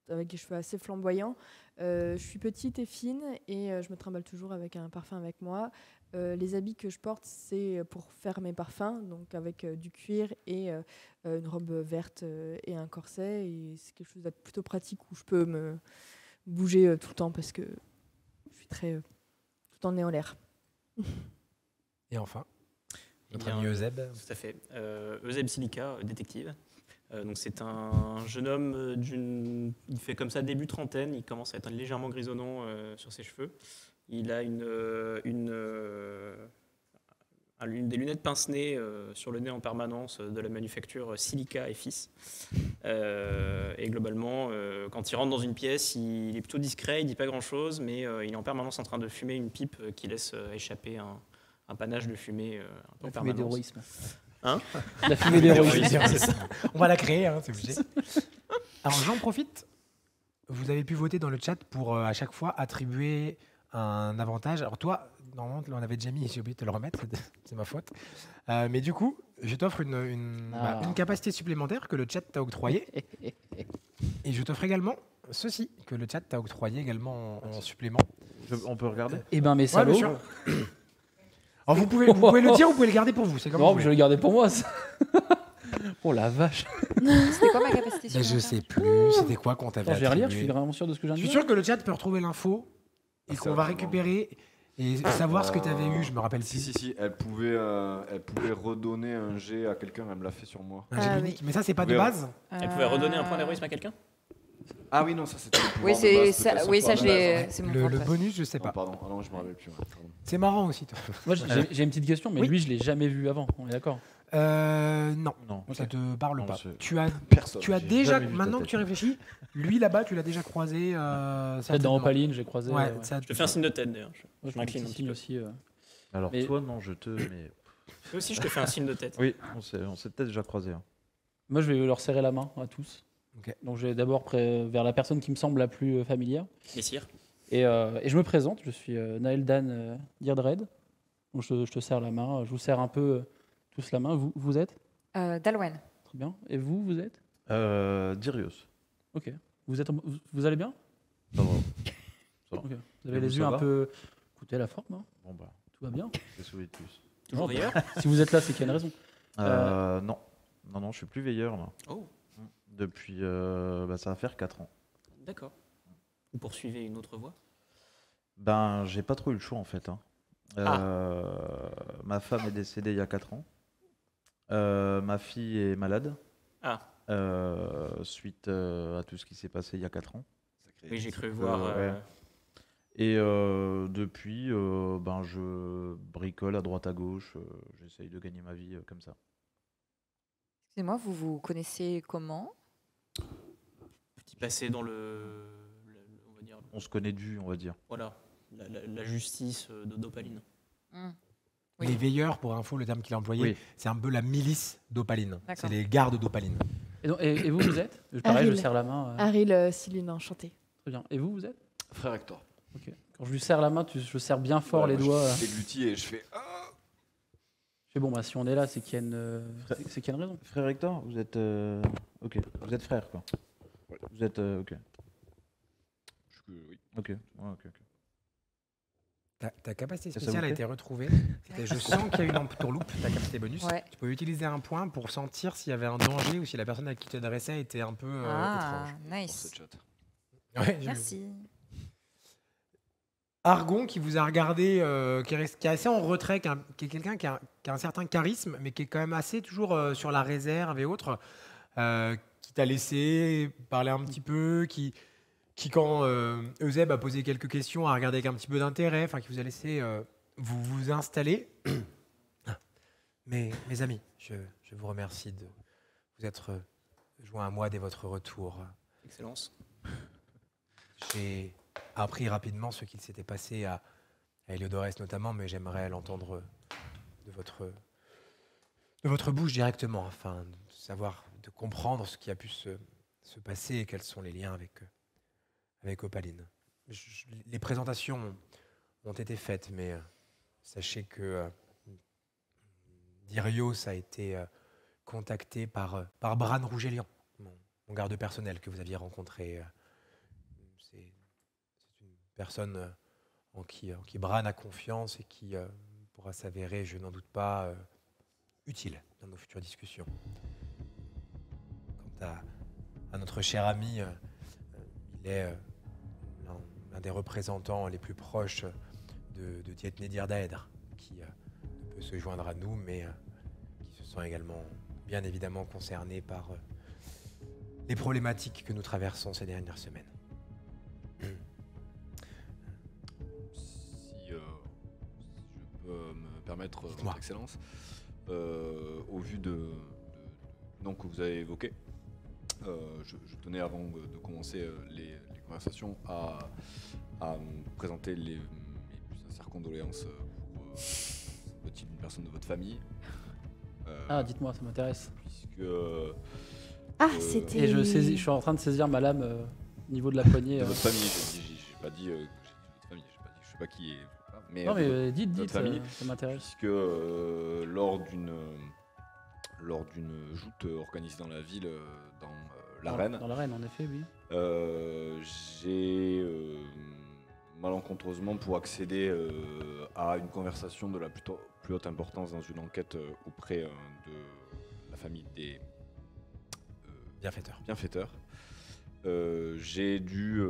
des cheveux assez flamboyants. Je suis petite et fine et je me trimballe toujours avec un parfum avec moi. Les habits que je porte, c'est pour faire mes parfums, donc avec du cuir et une robe verte et un corset. Et c'est quelque chose de plutôt pratique où je peux me bouger tout le temps parce que je suis très tout en nez en l'air. Et enfin, notre Bien, ami Euseb. Tout à fait. Euseb Silica, détective. Donc c'est un jeune homme il fait comme ça début trentaine, il commence à être légèrement grisonnant sur ses cheveux. Il a des lunettes pince-nez sur le nez en permanence de la manufacture Silica et Fils. Et globalement, quand il rentre dans une pièce, il est plutôt discret, il dit pas grand-chose, mais il est en permanence en train de fumer une pipe qui laisse échapper un panache de fumée un peu en La fumée permanence. d'héroïsme. Hein? La fumée d'héroïsme. C'est ça. On va la créer, hein, c'est obligé. Alors j'en profite. Vous avez pu voter dans le chat pour à chaque fois attribuer un avantage. Alors toi, normalement, on avait déjà mis, j'ai oublié de te le remettre, c'est ma faute. Mais du coup, je t'offre une capacité supplémentaire que le chat t'a octroyée. Et je t'offre également ceci, que le chat t'a octroyé également en supplément. On peut regarder Eh ben, mes Ouais, bien salauds. sûr. Alors vous pouvez le dire ou vous pouvez le garder pour vous, c'est comme Non, vous je voulez. vais le garder pour moi. Ça. Oh la vache. C'était quoi ma capacité Mais je supplémentaire sais plus, c'était quoi qu'on t'avait Attends, je vais relire, je attribué. suis vraiment sûr de ce que je Je viens de suis dire. sûr que le chat peut retrouver l'info et Ah, qu'on c'est va vraiment- récupérer et savoir ce que tu avais eu, je me rappelle Si, plus. elle pouvait redonner un G à quelqu'un, elle me l'a fait sur moi. Un jet Ah, unique. Mais ça, c'est pas de Oui. base. Elle pouvait redonner un point d'héroïsme à quelqu'un? Ah oui, non, ça c'était le pouvoir Oui, de c'est base, ça, c'était oui, son ça pouvoir je de base. l'ai. C'est mon Le propre. bonus, je sais Oh, pas. pardon, ah non, je me rappelle plus. Ouais, pardon. C'est marrant aussi, toi. Moi, j'ai une petite question, mais Oui. lui, je l'ai jamais vu avant. On est d'accord? Non, Non. ça te parle Non, pas. c'est- Tu as Personne. Tu as J'ai déjà, jamais vu ta maintenant que tête. tu réfléchis, lui là-bas, tu l'as déjà croisé. Peut-être certainement. dans Opaline, j'ai croisé. Ouais, ouais. ça- Je te fais un signe de tête d'ailleurs. Moi, Je je m'incline un signe petit peu. aussi. Alors Mais- toi, non, je te... Mais... Moi aussi, je te fais un signe de tête. Oui, on s'est peut-être déjà croisés. Hein. Moi, je vais leur serrer la main à tous. Ok. Donc, je vais d'abord vers la personne qui me semble la plus familière. Messire. Et je me présente, je suis Naël Dan Dirdred. Donc, je te serre la main. Je vous serre un peu tous la main. Vous êtes? Dalwen. Très bien. Et vous êtes? Dirius. Ok. Vous allez bien? Ça va. Ok. Vous Et avez vous, les ça yeux un va peu... Écoutez la forme, hein. Bon bah, Tout va bien. j'ai sauvé de plus. Toujours Non, ailleurs? Si vous êtes là, c'est qu'il y a une raison. Non. Non, je suis plus veilleur là. Oh, Depuis, ça va faire 4 ans. d'accord. Vous poursuivez une autre voie? Ben, j'ai pas trop eu le choix en fait. Hein. Ma femme est décédée il y a 4 ans. Ma fille est malade. Ah. Suite à tout ce qui s'est passé il y a 4 ans. Oui, j'ai cru voir. ouais. Et depuis, je bricole à droite à gauche. J'essaye de gagner ma vie comme ça. Excusez-moi, vous vous connaissez comment? Petit passé dans on va dire, On se connaît de vue, on va dire. voilà, la justice d'Opaline. Oui. Les veilleurs, pour info, le terme qu'il a employé, Oui. c'est un peu la milice d'Opaline. C'est D'accord. les gardes d'Opaline. Et vous êtes? Pareil, je Aril. serre la main. Aril Silune, enchanté. Très bien. Et vous êtes? Frère Hector. Ok. Quand je lui serre la main, je serre bien fort les doigts. Je déglutis et je fais. Je fais bon, si on est là, c'est qu'il y a une raison. Frère Hector, vous êtes ok. Vous êtes frère quoi. Ouais. Vous êtes ok. Oui. Ok. Ouais, ok. Ta capacité Ça vous spéciale a plaît été retrouvée. C'était je sens qu'il y a une entourloupe, ta capacité bonus. Ouais. Tu peux utiliser un point pour sentir s'il y avait un danger ou si la personne à qui tu t'adressais était un peu Ah, étrange. Pour nice. ce chat. Ouais, je- Merci. Argon qui vous a regardé, qui est assez en retrait, qui est quelqu'un qui a un certain charisme, mais qui est quand même assez toujours sur la réserve et autres, qui t'a laissé parler un petit peu, qui quand Euseb a posé quelques questions, a regardé avec un petit peu d'intérêt, enfin qui vous a laissé vous installer. Mais mes amis, je vous remercie de vous être joints à moi dès votre retour. Excellence. J'ai appris rapidement ce qu'il s'était passé à Héliodorès notamment, mais j'aimerais l'entendre de votre bouche directement, afin de savoir, de comprendre ce qui a pu se passer et quels sont les liens avec Opaline. Les présentations ont été faites, mais sachez que Dirios a été contacté par Bran Rougellian, mon garde personnel que vous aviez rencontré. C'est une personne en qui Bran a confiance et qui pourra s'avérer, je n'en doute pas, utile dans nos futures discussions. Quant à notre cher ami, il est l'un des représentants les plus proches de Dietné Dirdaedr, qui ne peut se joindre à nous, mais qui se sent également bien évidemment concerné par les problématiques que nous traversons ces dernières semaines. Si je peux me permettre, Dites-moi. votre excellence. Au vu de noms que vous avez évoqués, je tenais avant de commencer les conversations à me présenter mes plus sincères condoléances pour une personne de votre famille. Ah, dites-moi, ça m'intéresse. Puisque C'était. Et je suis en train de saisir ma lame au niveau de la poignée. de votre famille, j'ai pas dit que j'ai dit votre famille, j'ai pas dit, je sais pas qui est. Mais Non, mais dites, votre famille, ça m'intéresse. puisque lors d'une joute organisée dans la ville, dans l'arène, Dans l'arène, en effet, oui. j'ai malencontreusement, pour accéder à une conversation de la plus haute importance dans une enquête auprès de la famille des bienfaiteurs, j'ai dû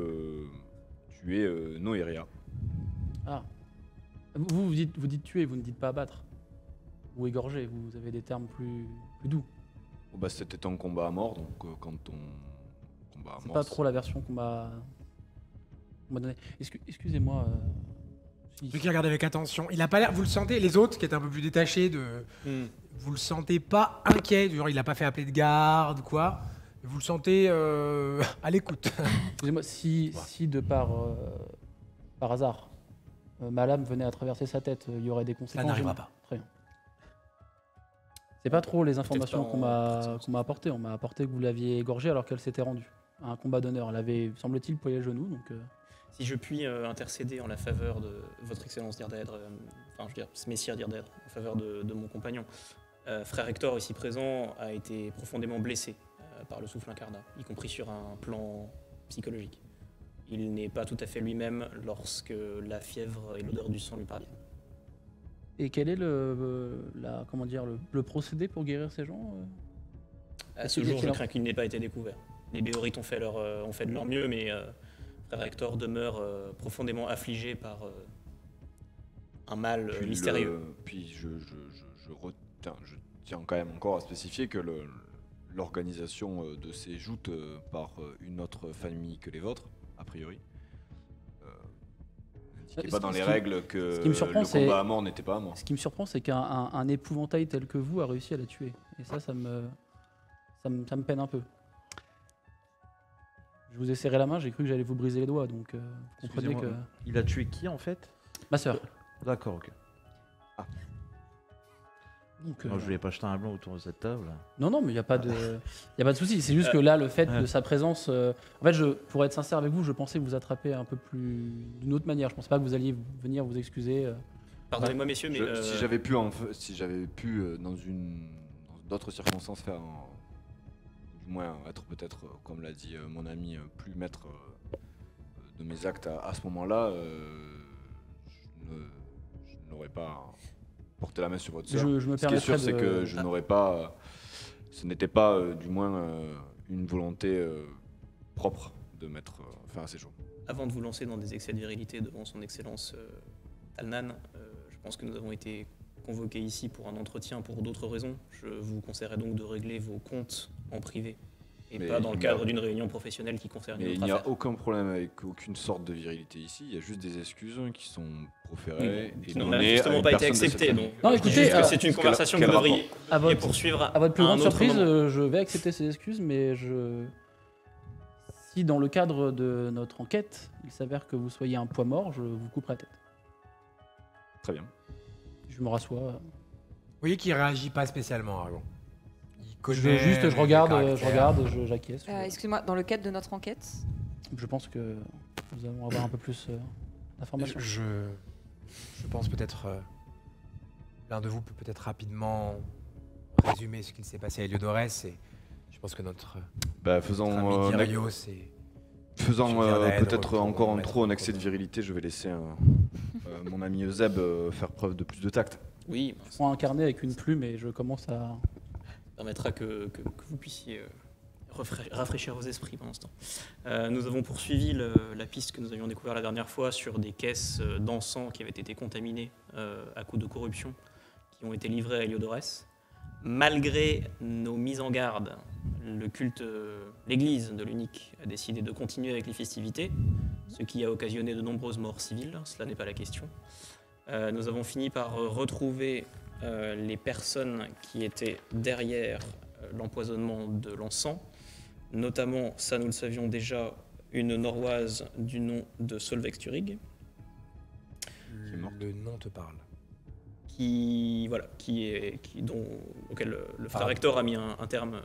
tuer Noéria. Ah. Vous dites tuer, vous ne dites pas abattre. Ou égorger, vous avez des termes plus doux. Bon, bah, c'était un combat à mort, donc quand on combat à C'est mort, pas trop la version qu'on m'a donnée. Excusez-moi. Celui qui regarde avec attention, il a pas l'air. Vous le sentez, les autres qui étaient un peu plus détachés vous le sentez pas inquiet, du genre il a pas fait appeler de garde ou quoi. Vous le sentez à l'écoute. Excusez-moi, si de par hasard, ma lame venait à traverser sa tête, il y aurait des conséquences. Ça n'arrivera pas. Très bien. C'est pas trop les pas informations en qu'on m'a apportées. On m'a apporté que vous l'aviez égorgée alors qu'elle s'était rendue à un combat d'honneur. Elle avait, semble-t-il, poilé le genou. Donc, Si je puis intercéder en la faveur de votre excellence Dyrdaèdre, enfin je veux dire, Messire Dyrdaèdre, en faveur de mon compagnon, frère Hector ici présent a été profondément blessé par le souffle incarnat, y compris sur un plan psychologique. Il n'est pas tout à fait lui-même lorsque la fièvre et l'odeur du sang lui parviennent. et quel est le procédé pour guérir ces gens À ce jour, je crains qu'il n'ait pas été découvert. Les Béorites ont fait de leur mieux, mais frère Hector demeure profondément affligé par un mal Puis mystérieux. Puis je tiens quand même encore à spécifier que l'organisation de ces joutes par une autre famille que les vôtres, a priori, n'indiquait pas dans les règles que ce qui me surprend, le c'est- combat à mort n'était pas à mort. Ce qui me surprend, c'est qu'un épouvantail tel que vous a réussi à la tuer. Et ça me peine un peu. Je vous ai serré la main, j'ai cru que j'allais vous briser les doigts, donc vous comprenez que... Excusez-moi, il a tué qui en fait? Ma sœur. D'accord, ok. Donc, Moi, je voulais pas jeter un blanc autour de cette table. non, mais il n'y a pas de souci. C'est juste que là, le fait de sa présence... En fait, pour être sincère avec vous, je pensais vous attraper un peu plus d'une autre manière. Je pensais pas que vous alliez venir vous excuser. Pardonnez-moi, messieurs, mais Si j'avais pu, dans d'autres circonstances, faire du moins être peut-être, comme l'a dit mon ami, plus maître de mes actes à ce moment-là, je n'aurais pas porté la main sur votre sœur. Je me Ce qui est sûr, c'est permettrais que je n'aurais pas, ce n'était pas du moins une volonté propre de mettre fin à ces jours. avant de vous lancer dans des excès de virilité devant son excellence Talnan, je pense que nous avons été convoqués ici pour un entretien pour d'autres raisons. Je vous conseillerais donc de régler vos comptes en privé et Mais pas dans le il y a- cadre d'une réunion professionnelle qui concerne Mais une il autre n'y a affaire. aucun problème avec aucune sorte de virilité ici. Il y a juste des excuses qui sont proférées Qui et n'ont données à justement une pas été personne de cette acceptées. famille. Donc, Non, je dis écoutez, juste que c'est une quel- conversation que quel vous devriez À votre, poursuivre à votre plus à un grande autre surprise, moment. je vais accepter ces excuses, mais si dans le cadre de notre enquête, il s'avère que vous soyez un poids mort, je vous couperai la tête. Très bien. Je me rassois. Vous voyez qu'il réagit pas spécialement, Argon. Il Je connaît je regarde, le caractère. j'acquiesce. Excuse-moi, dans le cadre de notre enquête, Je pense que nous allons avoir un peu plus d'informations. Je pense peut-être l'un de vous peut peut-être rapidement résumer ce qu'il s'est passé à Heliodores et je pense que notre Faisant ami Kyrios et Faisant Monsieur Dyrdaèdre peut-être pour encore en mettre trop un en excès de commun. virilité, je vais laisser mon ami Euseb faire preuve de plus de tact. Oui, Je prends un carnet avec une plume et je commence à... ça permettra que vous puissiez rafraîchir vos esprits pendant ce temps. Nous avons poursuivi la piste que nous avions découverte la dernière fois sur des caisses d'encens qui avaient été contaminées à coup de corruption, qui ont été livrées à Heliodores. Malgré nos mises en garde, l'église de l'Unique a décidé de continuer avec les festivités, ce qui a occasionné de nombreuses morts civiles, cela n'est pas la question. Nous avons fini par retrouver les personnes qui étaient derrière l'empoisonnement de l'encens. Notamment, ça nous le savions déjà, une Norroise du nom de Solveig Sturig. Le nom te parle. Auquel le frère Hector a mis un terme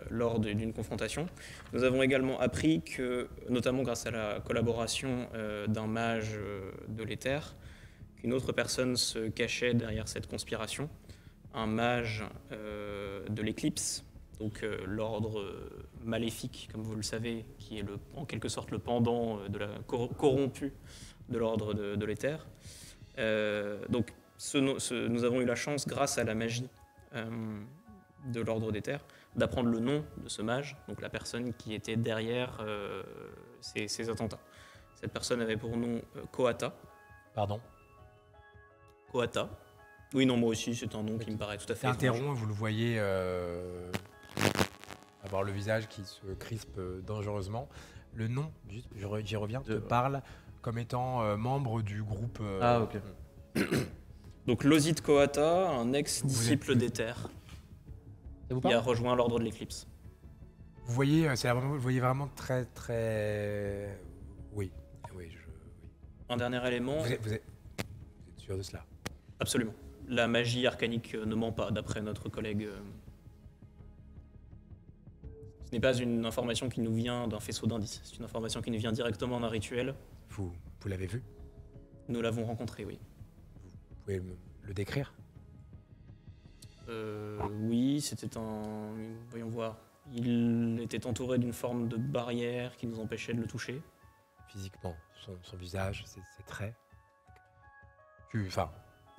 lors d'une confrontation. Nous avons également appris que, notamment grâce à la collaboration d'un mage de l'éther, qu'une autre personne se cachait derrière cette conspiration, un mage de l'éclipse, donc l'ordre maléfique, comme vous le savez, qui est en quelque sorte le pendant de la corrompu de l'ordre de l'éther. Donc nous avons eu la chance, grâce à la magie de l'ordre d'éther, d'apprendre le nom de ce mage, donc la personne qui était derrière ces attentats. Cette personne avait pour nom Koata. Pardon. Koata. Oui, non, moi aussi, c'est un nom qui me paraît tout à fait C'est étrange. interrompt, vous le voyez avoir le visage qui se crispe dangereusement. Le nom, juste, j'y reviens, te parle comme étant membre du groupe. Ah, ok. Donc Losit Koata, un ex-disciple d'éther, Ça vous qui a parle? rejoint l'ordre de l'éclipse. Vous voyez, vous voyez vraiment très, très. Oui. Un dernier élément, Vous êtes sûr de cela? absolument. La magie arcanique ne ment pas, d'après notre collègue. Ce n'est pas une information qui nous vient d'un faisceau d'indices, c'est une information qui nous vient directement d'un rituel. Vous l'avez vu? Nous l'avons rencontré, oui. Vous pouvez le décrire? Oui, c'était voyons voir. Il était entouré d'une forme de barrière qui nous empêchait de le toucher. Physiquement, son visage, ses traits. Je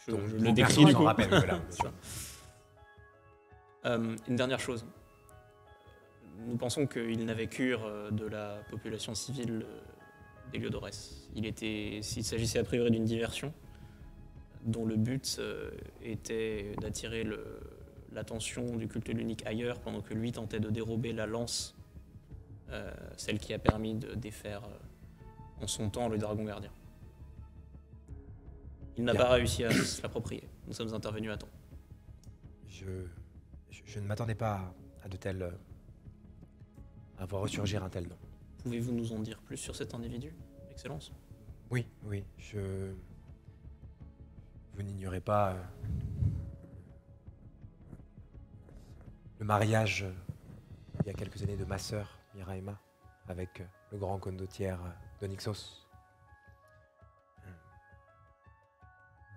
ton le décris perso du s'en coup. rappelle, voilà. Une dernière chose. Nous pensons qu'il n'avait cure de la population civile d'Héliodorès. S'il s'agissait a priori d'une diversion, dont le but était d'attirer l'attention du culte de l'unique ailleurs, pendant que lui tentait de dérober la lance, celle qui a permis de défaire en son temps le dragon gardien. Il n'a Bien. pas réussi à se l'approprier. Nous sommes intervenus à temps. Je ne m'attendais pas à de tels. À voir ressurgir un tel nom. Pouvez-vous nous en dire plus sur cet individu, Excellence? Oui. Vous n'ignorez pas le mariage il y a quelques années de ma sœur, Miraima, avec le grand condottière d'Onyxos.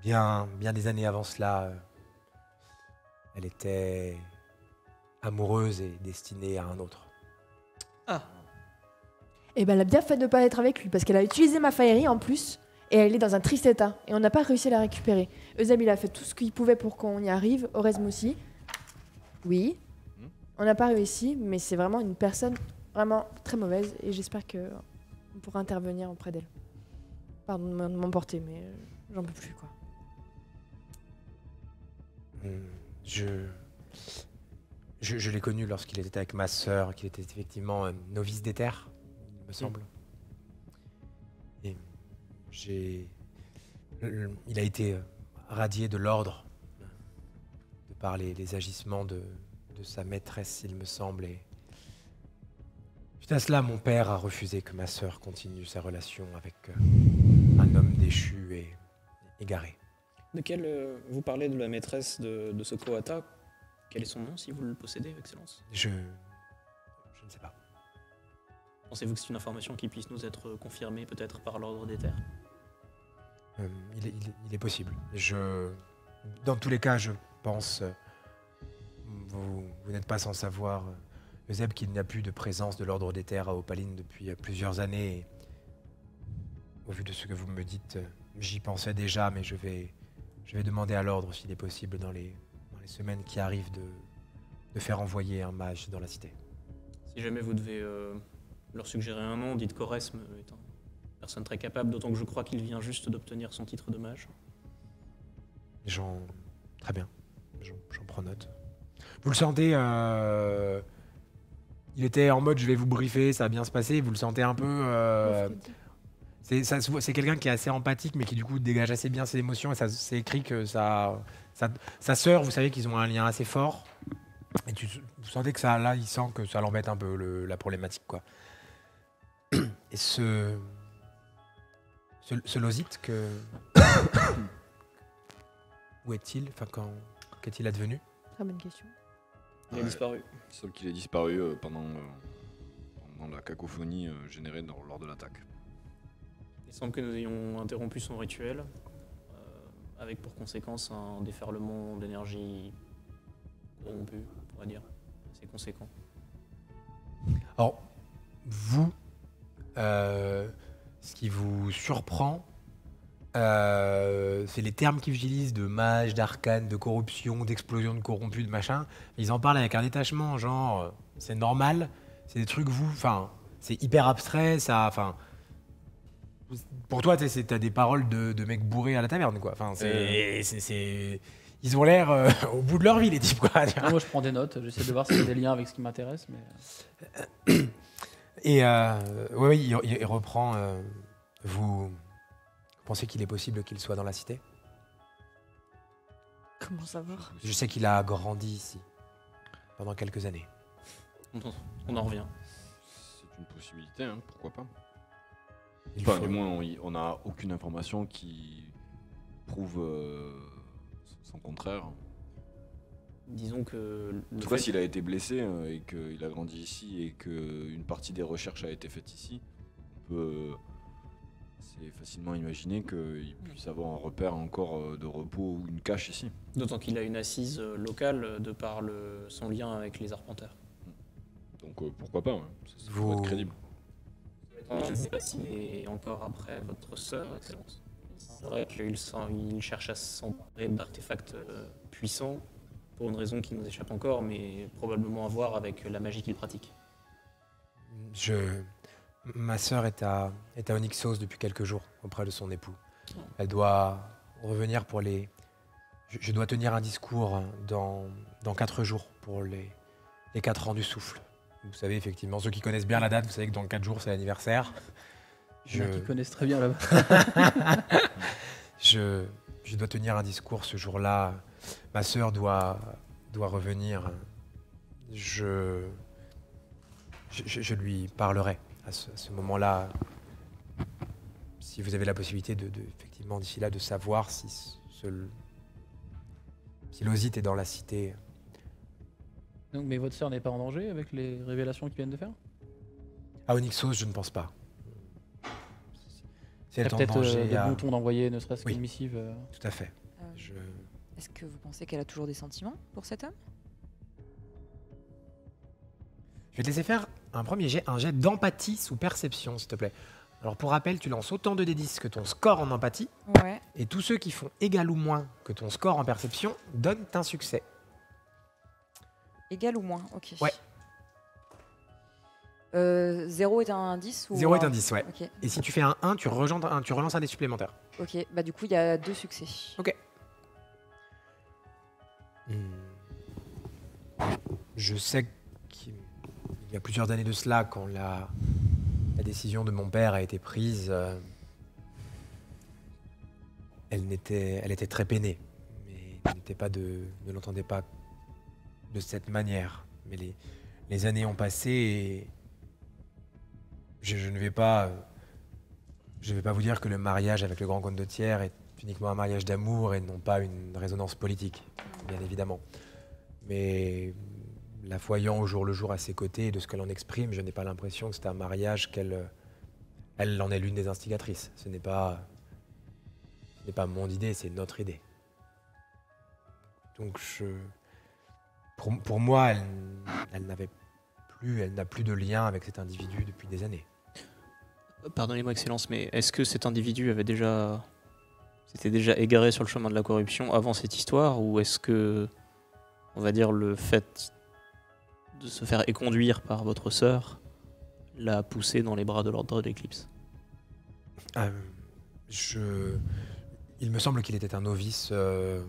Bien des années avant cela, elle était amoureuse et destinée à un autre. Ah, Et ben elle a bien fait de ne pas être avec lui parce qu'elle a utilisé ma faillerie en plus et elle est dans un triste état et on n'a pas réussi à la récupérer. Euseb il a fait tout ce qu'il pouvait pour qu'on y arrive, Oresme aussi. Oui, on n'a pas réussi, mais c'est vraiment une personne vraiment très mauvaise et j'espère qu'on pourra intervenir auprès d'elle. Pardon de m'emporter, mais j'en peux plus quoi. Je l'ai connu lorsqu'il était avec ma sœur, qu'il était effectivement novice d'éther, il me semble. Et il a été radié de l'ordre de par les agissements de sa maîtresse, il me semble. Et suite à cela, mon père a refusé que ma sœur continue sa relation avec un homme déchu et égaré. vous parlez de la maîtresse de ce Koata. Quel est son nom, si vous le possédez, Excellence? Je ne sais pas. Pensez-vous que c'est une information qui puisse nous être confirmée, peut-être par l'ordre des terres? Il est possible. Dans tous les cas, je pense, vous n'êtes pas sans savoir, Euseb, qu'il n'y a plus de présence de l'ordre des terres à Opaline depuis plusieurs années. Et au vu de ce que vous me dites, j'y pensais déjà, mais je vais demander à l'ordre, s'il est possible, dans les semaines qui arrivent, de faire envoyer un mage dans la cité. Si jamais vous devez leur suggérer un nom, dites qu'Oresme est une personne très capable, d'autant que je crois qu'il vient juste d'obtenir son titre de mage. Très bien, j'en prends note. Vous le sentez, il était en mode je vais vous briefer, ça va bien se passer, vous le sentez un peu C'est quelqu'un qui est assez empathique, mais qui du coup dégage assez bien ses émotions. Et c'est écrit que sa sœur, vous savez qu'ils ont un lien assez fort. Et vous sentez que ça, là, il sent que ça l'embête un peu la problématique, quoi. Et ce Losite, où est-il? Enfin, qu'est-il advenu? Très bonne question. Il a disparu. Il semble qu'il ait disparu pendant la cacophonie générée lors de l'attaque. Il semble que nous ayons interrompu son rituel, avec pour conséquence un déferlement d'énergie corrompue, on va dire, assez conséquent. Alors, vous, ce qui vous surprend, c'est les termes qu'ils utilisent de mage, d'arcane, de corruption, d'explosion de corrompus, de machin. Ils en parlent avec un détachement, genre, c'est normal, c'est des trucs, enfin, c'est hyper abstrait, ça, enfin... Pour toi, t'as des paroles de mecs bourrés à la taverne, quoi. Enfin, ils ont l'air au bout de leur vie, les types, quoi. Moi, je prends des notes, j'essaie de voir s'il y a des liens avec ce qui m'intéresse. Mais... Et oui, il reprend. Vous pensez qu'il est possible qu'il soit dans la cité? Comment savoir? Je sais qu'il a grandi ici pendant quelques années. On en revient. C'est une possibilité, hein, pourquoi pas. Il Enfin, faut- du moins, on n'a aucune information qui prouve son contraire. Disons que En tout cas, s'il a été blessé et qu'il a grandi ici et qu'une partie des recherches a été faite ici, on peut assez facilement imaginer qu'il puisse avoir un repère encore de repos ou une cache ici. d'autant qu'il a une assise locale de par son lien avec les arpenteurs. Donc pourquoi pas, ouais. Ça Vous- pourrait être crédible. Je ne sais pas s'il est encore après votre sœur, Excellence. C'est vrai qu'il cherche à s'emparer d'artefacts puissants pour une raison qui nous échappe encore, mais probablement à voir avec la magie qu'il pratique. Ma sœur est à Onyxos depuis quelques jours auprès de son époux. Elle doit revenir pour les. Je dois tenir un discours dans 4 jours pour les 4 ans du souffle. Vous savez, effectivement, ceux qui connaissent bien la date, vous savez que dans 4 jours, c'est l'anniversaire. Il y en a qui connaissent très bien là-bas. Je dois tenir un discours ce jour-là. Ma sœur doit revenir. Je lui parlerai à ce moment-là. Si vous avez la possibilité effectivement, d'ici là, de savoir si Losite est dans la cité. Donc, mais votre sœur n'est pas en danger avec les révélations qu'ils viennent de faire? À Onyxos, je ne pense pas. Si Il y elle a est en peut-être danger, de bon ton d'envoyer ne serait-ce Oui. qu'une missive. tout à fait. Euh, Est-ce que vous pensez qu'elle a toujours des sentiments pour cet homme? Je vais te laisser faire un jet d'empathie sous perception, s'il te plaît. Alors pour rappel, tu lances autant de D10 que ton score en empathie, Ouais. et tous ceux qui font égal ou moins que ton score en perception donnent un succès. Égal ou moins, ok. Ouais. 0 est un 10 ou 0 est un 10, ouais. Ok, Et si tu fais un 1, tu relances un dé supplémentaire. ok. Bah du coup, il y a 2 succès. Je sais qu'il y a plusieurs années de cela, quand la décision de mon père a été prise, elle était très peinée, mais ne l'entendait pas de cette manière. Mais les années ont passé et je ne vais pas vous dire que le mariage avec le grand condottiere est uniquement un mariage d'amour et non pas une résonance politique, bien évidemment. Mais la voyant au jour le jour à ses côtés et de ce qu'elle en exprime, je n'ai pas l'impression que c'est un mariage elle en est l'une des instigatrices. Ce n'est pas mon idée, c'est notre idée. Donc pour moi, elle n'a plus de lien avec cet individu depuis des années. Pardonnez-moi, Excellence, mais est-ce que cet individu s'était déjà égaré sur le chemin de la corruption avant cette histoire, ou est-ce que, on va dire, le fait de se faire éconduire par votre sœur l'a poussé dans les bras de l'ordre de l'Éclipse? Il me semble qu'il était un novice, de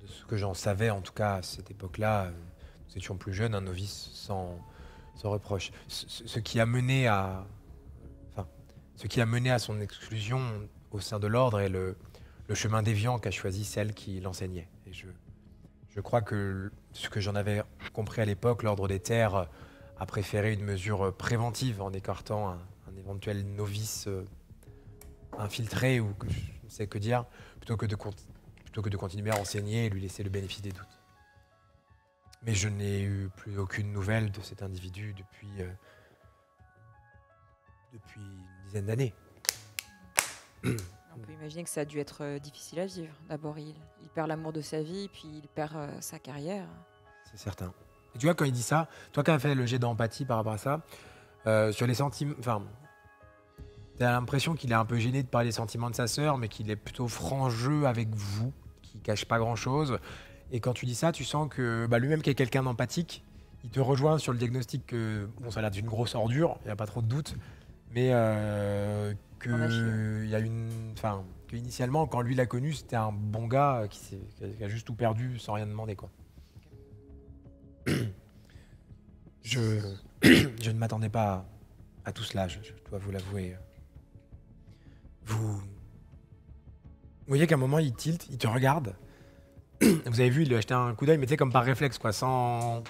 ce que j'en savais en tout cas à cette époque-là. Nous étions plus jeunes, un novice sans reproche. Ce qui a mené à... Enfin, Ce qui a mené à son exclusion au sein de l'ordre est le chemin déviant qu'a choisi celle qui l'enseignait. Et je crois que ce que j'en avais compris à l'époque, l'ordre des terres a préféré une mesure préventive en écartant un éventuel novice infiltré ou que je ne sais que dire, plutôt que de continuer à enseigner et lui laisser le bénéfice des doutes. Mais je n'ai eu plus aucune nouvelle de cet individu depuis une dizaine d'années. On peut imaginer que ça a dû être difficile à vivre. D'abord, il perd l'amour de sa vie, puis il perd sa carrière. C'est certain. Et tu vois, quand il dit ça, toi qui as fait le jet d'empathie par rapport à ça, sur les sentiments... Enfin, t'as l'impression qu'il est un peu gêné de parler des sentiments de sa sœur, mais qu'il est plutôt franc-jeu avec vous, qui cache pas grand-chose. Et quand tu dis ça, tu sens que lui-même qui est quelqu'un d'empathique, il te rejoint sur le diagnostic que ça a l'air d'une grosse ordure, il n'y a pas trop de doute, mais initialement, quand lui l'a connu, c'était un bon gars qui a juste tout perdu sans rien demander, quoi. Je ne m'attendais pas à tout cela, je dois vous l'avouer. Vous voyez qu'à un moment, il tilte, il te regarde. Vous avez vu, il lui a jeté un coup d'œil, mais tu sais, comme par réflexe, quoi, sans...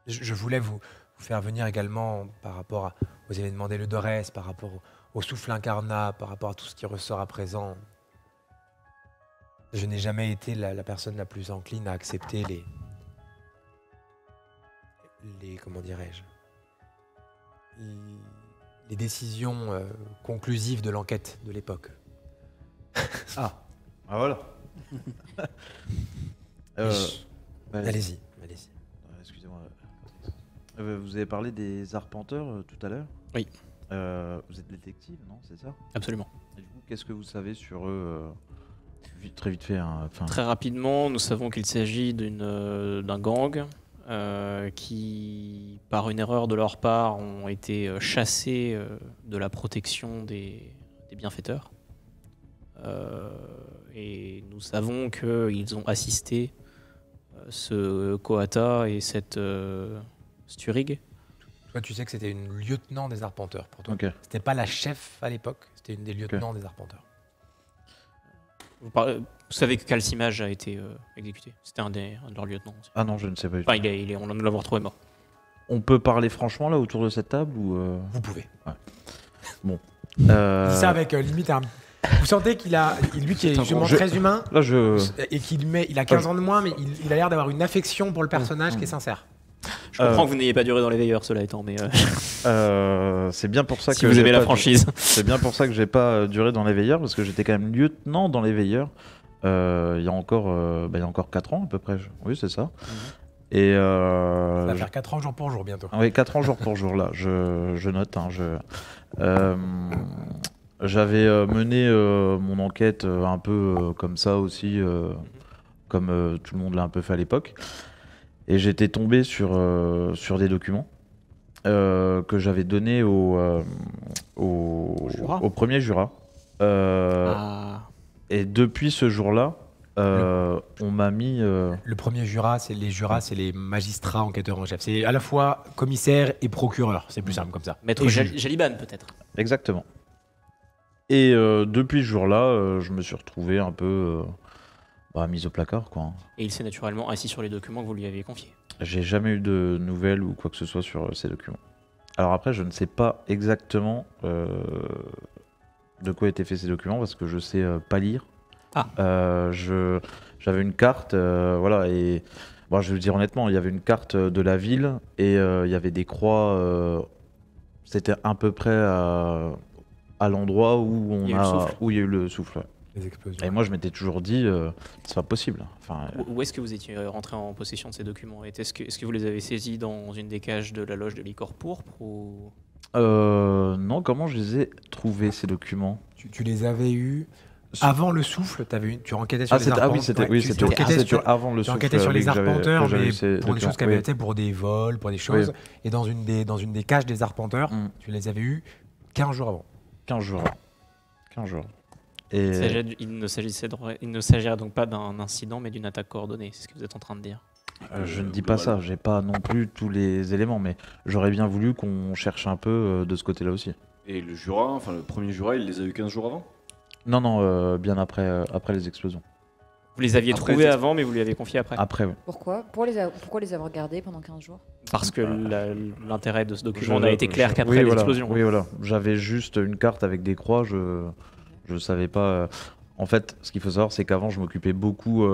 Je voulais vous faire venir également par rapport aux événements d'Eleuderès, par rapport au souffle incarnat, par rapport à tout ce qui ressort à présent. Je n'ai jamais été la personne la plus encline à accepter les comment dirais-je, les décisions conclusives de l'enquête de l'époque. Voilà. Allez-y. Excusez-moi. Vous avez parlé des arpenteurs tout à l'heure. Oui. Vous êtes détective, non? C'est ça? Absolument. Et du coup, qu'est-ce que vous savez sur eux très vite fait. Très rapidement, nous savons qu'il s'agit d'un gang qui, par une erreur de leur part, ont été chassés de la protection des bienfaiteurs. Et nous savons qu'ils ont assisté ce Coata et cette Sturig. Toi, tu sais que c'était une lieutenant des arpenteurs pour toi. Okay. C'était pas la chef à l'époque, c'était une des lieutenants des arpenteurs. Vous savez que Calcimage a été exécuté. C'était un de leurs lieutenants aussi. Ah non, je ne sais pas du tout. Enfin, on l'a retrouvé mort. On peut parler franchement là autour de cette table ou Vous pouvez. Ouais. Bon. Je dis ça avec limite un... Vous sentez qu'il a, lui qui est justement très humain, là, et il a 15 ans de moins, mais il a l'air d'avoir une affection pour le personnage qui est sincère. Je comprends que vous n'ayez pas duré dans les veilleurs, cela étant, mais c'est bien pour ça si que vous aimez la franchise. C'est bien pour ça que j'ai pas duré dans les veilleurs, parce que j'étais quand même lieutenant dans les veilleurs il y a encore 4 ans à peu près. Oui, c'est ça. Et ça va faire 4 ans jour pour jour bientôt. Oui, 4 ans jour pour jour là. Je note. J'avais mené mon enquête un peu comme ça aussi, comme tout le monde l'a un peu fait à l'époque. Et j'étais tombé sur des documents que j'avais donnés au premier Jura. Et depuis ce jour-là, on m'a mis... Le premier Jura, c'est les magistrats enquêteurs en chef. C'est à la fois commissaire et procureur. C'est plus simple comme ça. Maître Jaliban, peut-être. Exactement. Et depuis ce jour-là, je me suis retrouvé un peu mis au placard, quoi. Et il s'est naturellement assis sur les documents que vous lui aviez confiés. J'ai jamais eu de nouvelles ou quoi que ce soit sur ces documents. Alors après, je ne sais pas exactement de quoi étaient faits ces documents parce que je sais pas lire. J'avais une carte, voilà, et bon, je vais vous dire honnêtement, il y avait une carte de la ville et il y avait des croix. C'était à peu près à l'endroit où il y a eu le souffle. Ouais. Les explosions. Et moi, je m'étais toujours dit, c'est pas possible. Enfin, où est-ce que vous étiez rentré en possession de ces documents? Est-ce que vous les avez saisis dans une des cages de la loge de Licor Pourpre ou... Non, comment je les ai trouvés, ces documents? Tu les avais eus avant le souffle, tu enquêtais sur les arpenteurs. Ah oui, c'était avant le souffle. Tu enquêtais sur les arpenteurs, mais pour des choses qui avaient été pour des vols, pour des choses. Oui. Et dans une des cages des arpenteurs, tu les avais eus 15 jours avant. 15 jours. Et il ne s'agirait donc pas d'un incident, mais d'une attaque coordonnée, c'est ce que vous êtes en train de dire. Je ne dis pas ça, j'ai pas non plus tous les éléments, mais j'aurais bien voulu qu'on cherche un peu de ce côté-là aussi. Et le Jura, enfin le premier Jura, il les a eu 15 jours avant? Non, bien après les explosions. Vous les aviez Après, trouvés c'est- avant, mais vous les avez confiés après. Après, oui. Pourquoi pourquoi les avoir gardés pendant 15 jours? Parce que l'intérêt de ce document Je- n'a été clair qu'après oui, voilà. l'explosion. Oui, voilà. J'avais juste une carte avec des croix, je savais pas. En fait, ce qu'il faut savoir, c'est qu'avant, je m'occupais beaucoup.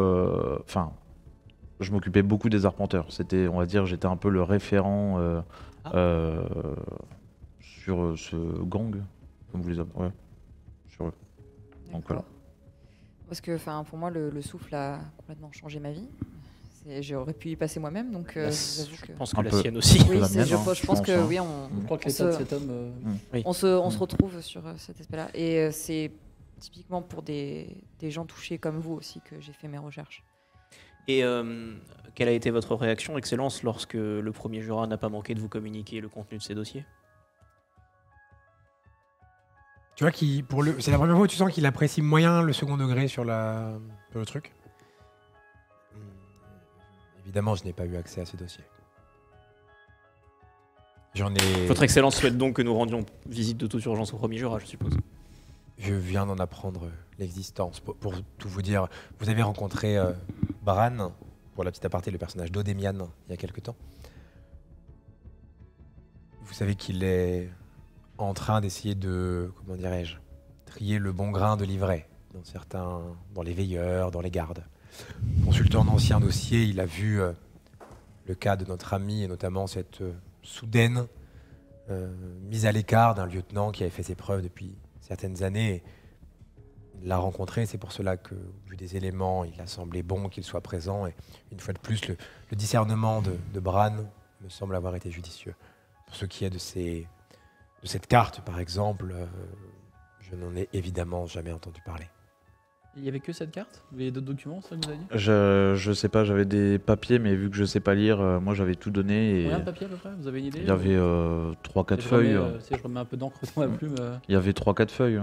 Je m'occupais beaucoup des arpenteurs. C'était, on va dire, j'étais un peu le référent sur ce gang, comme vous les appelez. Ouais, sur eux. Donc, voilà. D'accord. Parce que pour moi, le souffle a complètement changé ma vie. J'aurais pu y passer moi-même, donc je vous avoue Je que... pense Un que la peu. sienne aussi. Oui, la c'est- mienne, je, hein, je je pense pense, que hein. oui, Je crois que on l'état de se- cet homme. on se retrouve sur cet aspect-là. Et c'est typiquement pour des gens touchés comme vous aussi que j'ai fait mes recherches. Et quelle a été votre réaction, Excellence, lorsque le premier Jura n'a pas manqué de vous communiquer le contenu de ses dossiers? Tu vois, c'est la première fois où tu sens qu'il apprécie moyen le second degré sur le truc. Évidemment, je n'ai pas eu accès à ces dossiers. J'en ai. Votre Excellence souhaite donc que nous rendions visite de toute urgence au premier Jura, je suppose. Je viens d'en apprendre l'existence. Pour tout vous dire, vous avez rencontré Bran, pour la petite aparté, le personnage d'Odemian, il y a quelque temps. Vous savez qu'il est en train d'essayer de, comment dirais-je, trier le bon grain de livret dans les veilleurs, dans les gardes. Consultant un ancien dossier, il a vu le cas de notre ami et notamment cette soudaine mise à l'écart d'un lieutenant qui avait fait ses preuves depuis certaines années. Il l'a rencontré, c'est pour cela que, vu des éléments, il a semblé bon qu'il soit présent. Et une fois de plus, le discernement de Bran me semble avoir été judicieux. Pour ce qui est de cette carte, par exemple, je n'en ai évidemment jamais entendu parler. Il y avait que cette carte? Vous avez d'autres documents, ça, que vous avez dit? Je sais pas, j'avais des papiers, mais vu que je sais pas lire, moi j'avais tout donné. Et Combien de papiers à peu près? Vous avez une idée? il y avait 3-4 feuilles. Je remets un peu d'encre dans la plume. Il y avait 3-4 feuilles.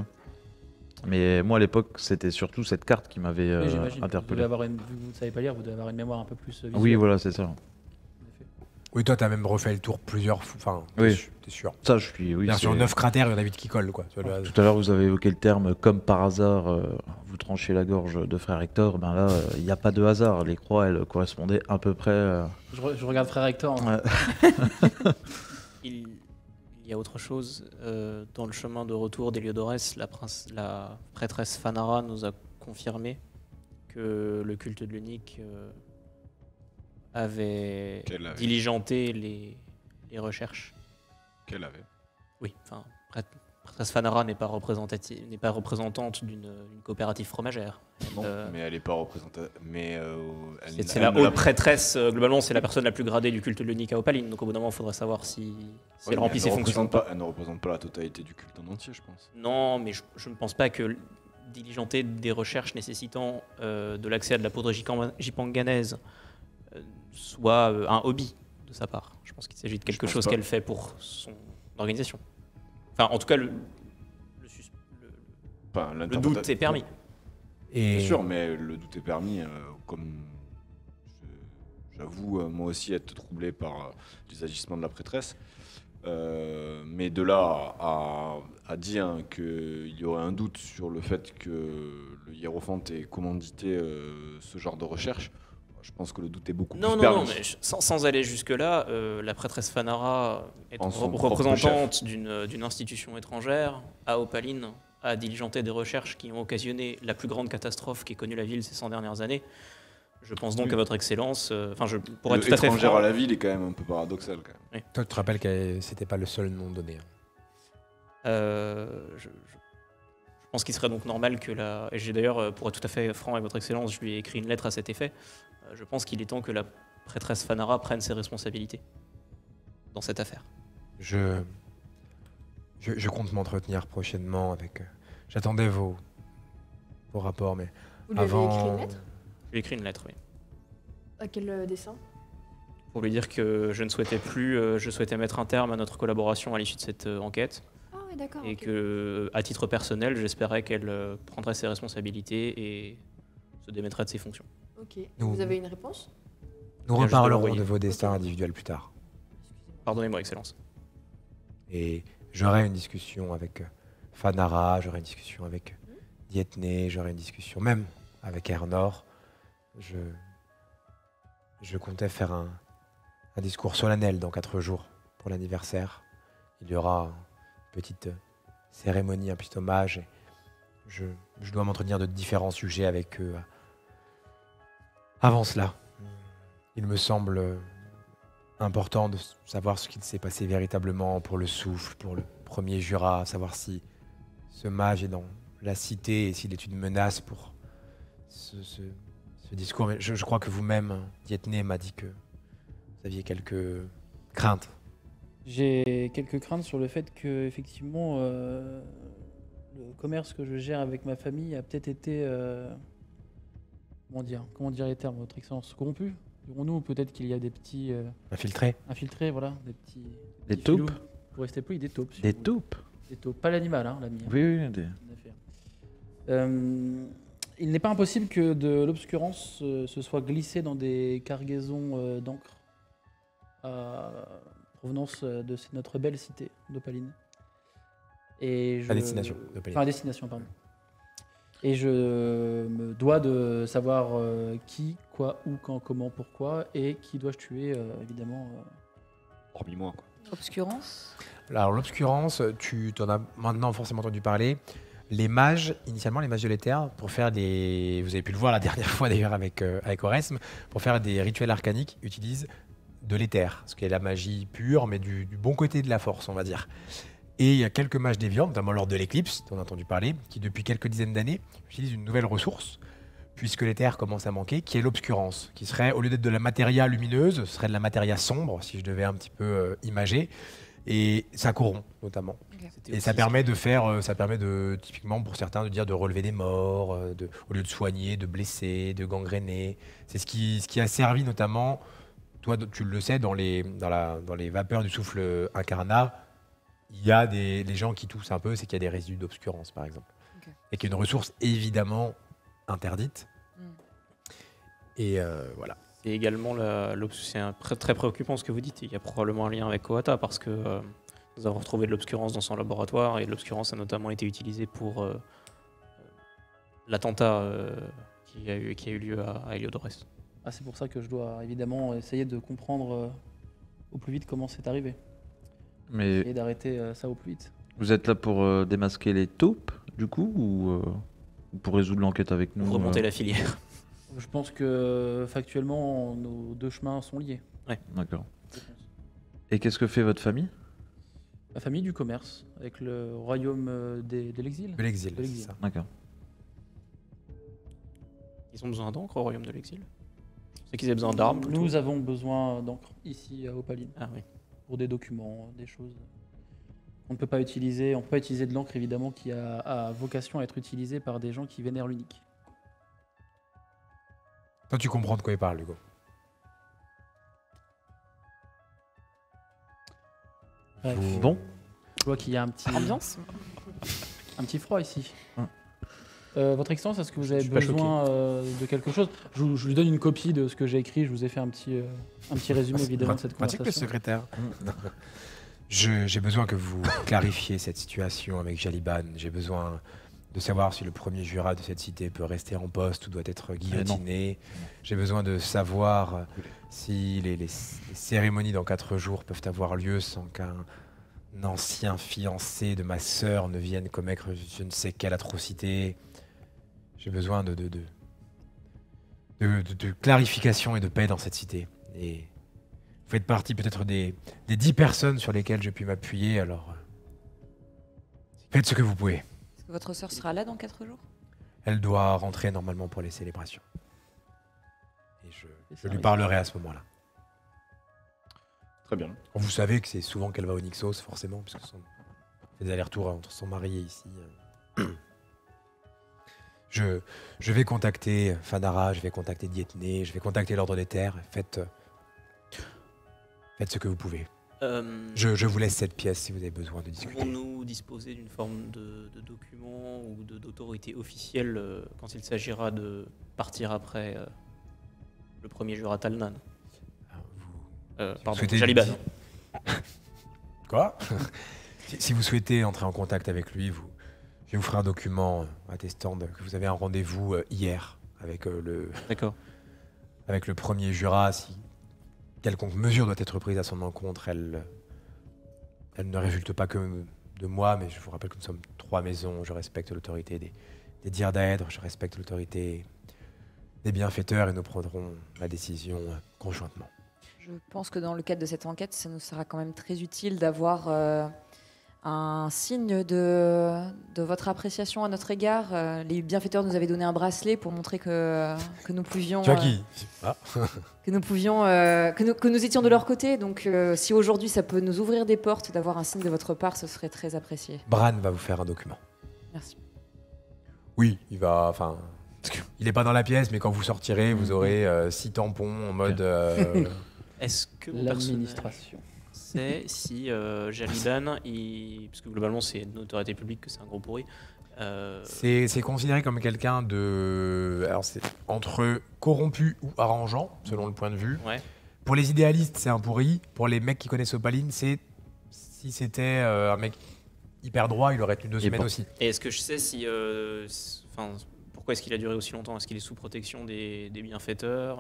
Mais moi à l'époque, c'était surtout cette carte qui m'avait Oui, j'imagine. Vous interpellé. devez avoir vu que vous ne savez pas lire, vous devez avoir une mémoire un peu plus visuelle. Oui, voilà, c'est ça. En effet. Oui, toi, t'as même refait le tour plusieurs fois. Enfin, Oui. t'es sûr. Ça, je suis. Oui, D'ailleurs, sur c'est- 9 cratères, il y en a 8 qui collent, quoi. Tu vois, Tout à l'heure, vous avez évoqué le terme comme par hasard, vous tranchez la gorge de frère Hector. Ben là, il n'y a pas de hasard. Les croix, elles correspondaient à peu près. Je regarde frère Hector. Hein. Il y a autre chose. Dans le chemin de retour d'Héliodorès, la prêtresse Fanara nous a confirmé que le culte de l'unique avait Qu'elle avait. diligenté les recherches. Qu'elle avait. Oui, enfin, prêtresse Fanara n'est pas représentante d'une coopérative fromagère. Non, Euh, mais elle n'est pas représentée. Mais C'est la haute prêtresse, globalement, c'est la personne la plus gradée du culte de l'unique à Opaline. Donc au bout d'un moment, il faudrait savoir si elle remplit ses fonctions. Elle ne représente pas la totalité du culte en entier, je pense. Non, mais je ne pense pas que diligenter des recherches nécessitant de l'accès à de la poudre jipanganaise soit un hobby de sa part. Je pense qu'il s'agit de quelque pense chose pas. qu'elle fait pour son organisation. Enfin, en tout cas, le Enfin, doute est permis. Et Bien sûr, mais le doute est permis. J'avoue, moi aussi, être troublé par les agissements de la prêtresse. Mais de là à dire qu'il y aurait un doute sur le fait que le hiérophante ait commandité ce genre de recherche, je pense que le doute est beaucoup Non, plus non, permis. non, mais sans aller jusque-là, la prêtresse Fanara est En son propre représentante d'une institution étrangère, à Opaline, a diligenté des recherches qui ont occasionné la plus grande catastrophe qu'ait connue la ville ces 100 dernières années. Je pense donc Oui. à votre excellence, pour être Le tout à fait étrangère franc, à la ville est quand même un peu paradoxal. Quand même. toi, tu te rappelles que c'était pas le seul nom donné. Hein. je pense qu'il serait donc normal que et j'ai d'ailleurs, pour être tout à fait franc avec votre excellence, je lui ai écrit une lettre à cet effet. Je pense qu'il est temps que la prêtresse Fanara prenne ses responsabilités dans cette affaire. Je compte m'entretenir prochainement avec. J'attendais vos rapports, mais Vous lui avez avant. écrit une lettre? Je lui ai écrit une lettre, oui. À quel dessin? Pour lui dire que je ne souhaitais plus, je souhaitais mettre un terme à notre collaboration à l'issue de cette enquête Ah oui, d'accord. et ok. que, à titre personnel, j'espérais qu'elle prendrait ses responsabilités et se démettrait de ses fonctions. Ok. Nous- Vous avez une réponse? Nous vient juste de reparlerons l'envoyer. de vos destins individuels plus tard. Pardonnez-moi, Excellence. Et j'aurai une discussion avec Fanara, j'aurai une discussion avec Dietné, j'aurai une discussion même avec Ernor. Je comptais faire un discours solennel dans 4 jours pour l'anniversaire. Il y aura une petite cérémonie, un petit hommage. Et je dois m'entretenir de différents sujets avec eux. Avant cela, il me semble important de savoir ce qu'il s'est passé véritablement pour le souffle, pour le premier Jura, savoir si ce mage est dans la cité et s'il est une menace pour ce discours. Mais je crois que vous-même, Dietné, m'a dit que vous aviez quelques craintes. J'ai quelques craintes sur le fait que, effectivement, le commerce que je gère avec ma famille a peut-être été, comment dire les termes, votre excellence, corrompu. Dirons-nous, peut-être qu'il y a des petits Infiltré. infiltrés, voilà, des Des petits taupes filous. Pour rester poli, des taupes. si Des vous voulez. taupes Des taupes, pas l'animal, hein, l'ami. Oui, oui, des... Tout à fait. Il n'est pas impossible que de l'obscurance se soit glissé dans des cargaisons d'encre à provenance de notre belle cité d'Opaline. À destination d'Opaline. Enfin, à destination, pardon. Et je me dois de savoir qui, quoi, où, quand, comment, pourquoi, et qui dois-je tuer, évidemment. Hormis moi, quoi. Obscurance. Alors l'obscurance, tu t'en as maintenant forcément entendu parler. Les mages, initialement les mages de l'éther, pour faire des... Vous avez pu le voir la dernière fois d'ailleurs avec Oresme, pour faire des rituels arcaniques, utilisent de l'éther, ce qui est la magie pure, mais du bon côté de la force, on va dire. Et il y a quelques mages déviants, notamment lors de l'éclipse, dont on a entendu parler, qui depuis quelques dizaines d'années utilisent une nouvelle ressource, puisque l'éther commence à manquer, qui est l'obscurance, qui serait, au lieu d'être de la matéria lumineuse, ce serait de la matéria sombre, si je devais un petit peu imager, et ça corrompt notamment. Et ça permet de faire, typiquement pour certains, de dire de relever des morts, au lieu de soigner, de blesser, de gangréner. C'est ce qui a servi notamment, toi tu le sais, dans les vapeurs du souffle incarnat, il y a les gens qui toussent un peu, c'est qu'il y a des résidus d'obscurance par exemple. Ok. Et qu'il y a une ressource évidemment interdite. Et voilà. C'est également très préoccupant ce que vous dites. Il y a probablement un lien avec Koata parce que nous avons retrouvé de l'obscurance dans son laboratoire et l'obscurance a notamment été utilisée pour l'attentat qui a eu lieu à Heliodorès. Ah, c'est pour ça que je dois évidemment essayer de comprendre au plus vite comment c'est arrivé. Mais Et d'arrêter ça au plus vite. vous êtes là pour démasquer les taupes, du coup, ou pour résoudre l'enquête avec nous Pour remonter la filière. Je pense que factuellement, nos deux chemins sont liés. D'accord. je pense. Et qu'est-ce que fait votre famille? La famille du commerce, avec le royaume de l'exil. De l'exil, De l'exil. c'est ça. D'accord. Ils ont besoin d'encre au royaume de l'exil. C'est qu'ils aient besoin d'armes plutôt. Nous avons besoin d'encre ici à Opaline Ah oui. pour des documents, des choses. On ne peut pas utiliser de l'encre évidemment qui a vocation à être utilisée par des gens qui vénèrent l'unique. Toi tu comprends de quoi il parle, Hugo. Bref, Bon, je vois qu'il y a un petit froid ici. Votre Excellence, est-ce que vous avez suis pas besoin de quelque chose je lui donne une copie de ce que j'ai écrit. Je vous ai fait un petit résumé évidemment de cette Pratique le conversation. secrétaire. J'ai besoin que vous clarifiez cette situation avec Jaliban. J'ai besoin de savoir si le premier Jura de cette cité peut rester en poste ou doit être guillotiné. J'ai besoin de savoir si les cérémonies dans 4 jours peuvent avoir lieu sans qu'un ancien fiancé de ma sœur ne vienne commettre je ne sais quelle atrocité. J'ai besoin de clarification et de paix dans cette cité. Et vous faites partie peut-être des 10 personnes sur lesquelles je puis m'appuyer, alors faites ce que vous pouvez. Est-ce que votre sœur sera là dans 4 jours? Elle doit rentrer normalement pour les célébrations. Et je lui parlerai à ce moment-là. Très bien. Vous savez que c'est souvent qu'elle va au Nixos, forcément, puisque fait des allers-retours entre son mari et ici. Je vais contacter Fanara, je vais contacter Dietné, je vais contacter l'Ordre des Terres. Faites ce que vous pouvez. Je vous laisse cette pièce si vous avez besoin de discuter. Pouvons-nous disposer d'une forme de document ou d'autorité officielle quand il s'agira de partir après le premier Jura Talnan? Pardon, Souhaitez- Jaliban. Quoi Si vous souhaitez entrer en contact avec lui, je vais vous faire un document attestant que vous avez un rendez-vous hier avec D'accord. avec le premier Jura. Si quelconque mesure doit être prise à son encontre, elle ne résulte pas que de moi, mais je vous rappelle que nous sommes 3 maisons. Je respecte l'autorité des dires d'Aèdre, je respecte l'autorité des bienfaiteurs et nous prendrons la décision conjointement. Je pense que dans le cadre de cette enquête, ça nous sera quand même très utile d'avoir un signe de votre appréciation à notre égard. Les bienfaiteurs nous avaient donné un bracelet pour montrer que nous pouvions... Tu vois qui que nous pouvions, que nous étions de leur côté. Donc, si aujourd'hui ça peut nous ouvrir des portes, d'avoir un signe de votre part, ce serait très apprécié. Bran va vous faire un document. Merci. Oui, il va... Enfin, il n'est pas dans la pièce, mais quand vous sortirez, vous aurez 6 tampons en mode... Est-ce que mon personnage L'administration. sait si Jaliban, parce que globalement c'est une autorité publique que c'est un gros pourri. C'est considéré comme quelqu'un de... Alors, c'est entre corrompu ou arrangeant, selon le point de vue. Ouais. Pour les idéalistes, c'est un pourri. Pour les mecs qui connaissent Opaline, c'est... Si c'était un mec hyper droit, il aurait tenu 2 semaines aussi. Et est-ce que je sais si, pourquoi est-ce qu'il a duré aussi longtemps? Est-ce qu'il est sous protection des bienfaiteurs?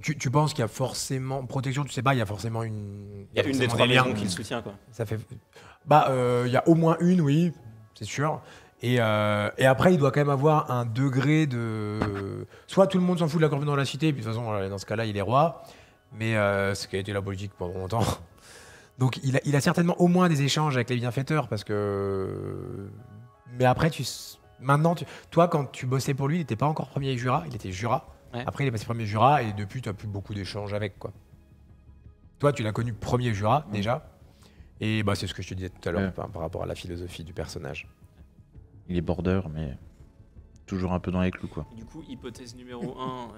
Tu penses qu'il y a forcément... Protection, tu sais pas, il y a forcément une... Il y a une des forcément 3 des liens. maisons qui le soutient, quoi. Ça fait... il y a au moins une, oui, c'est sûr. Et après, il doit quand même avoir un degré de... Soit tout le monde s'en fout de la corruption dans la cité, puis de toute façon, dans ce cas-là, il est roi. Mais ce qui a été la politique pendant longtemps. Donc, il a certainement au moins des échanges avec les bienfaiteurs, parce que... Mais après, maintenant, toi, quand tu bossais pour lui, il n'était pas encore premier Jura, il était Jura. Ouais. Après, il est passé premier Jura, et depuis, tu n'as plus beaucoup d'échanges avec, quoi. Toi, tu l'as connu premier Jura, déjà. Et c'est ce que je te disais tout à l'heure, Ouais. par rapport à la philosophie du personnage. Il est border, mais toujours un peu dans les clous, quoi. Du coup, hypothèse numéro 1,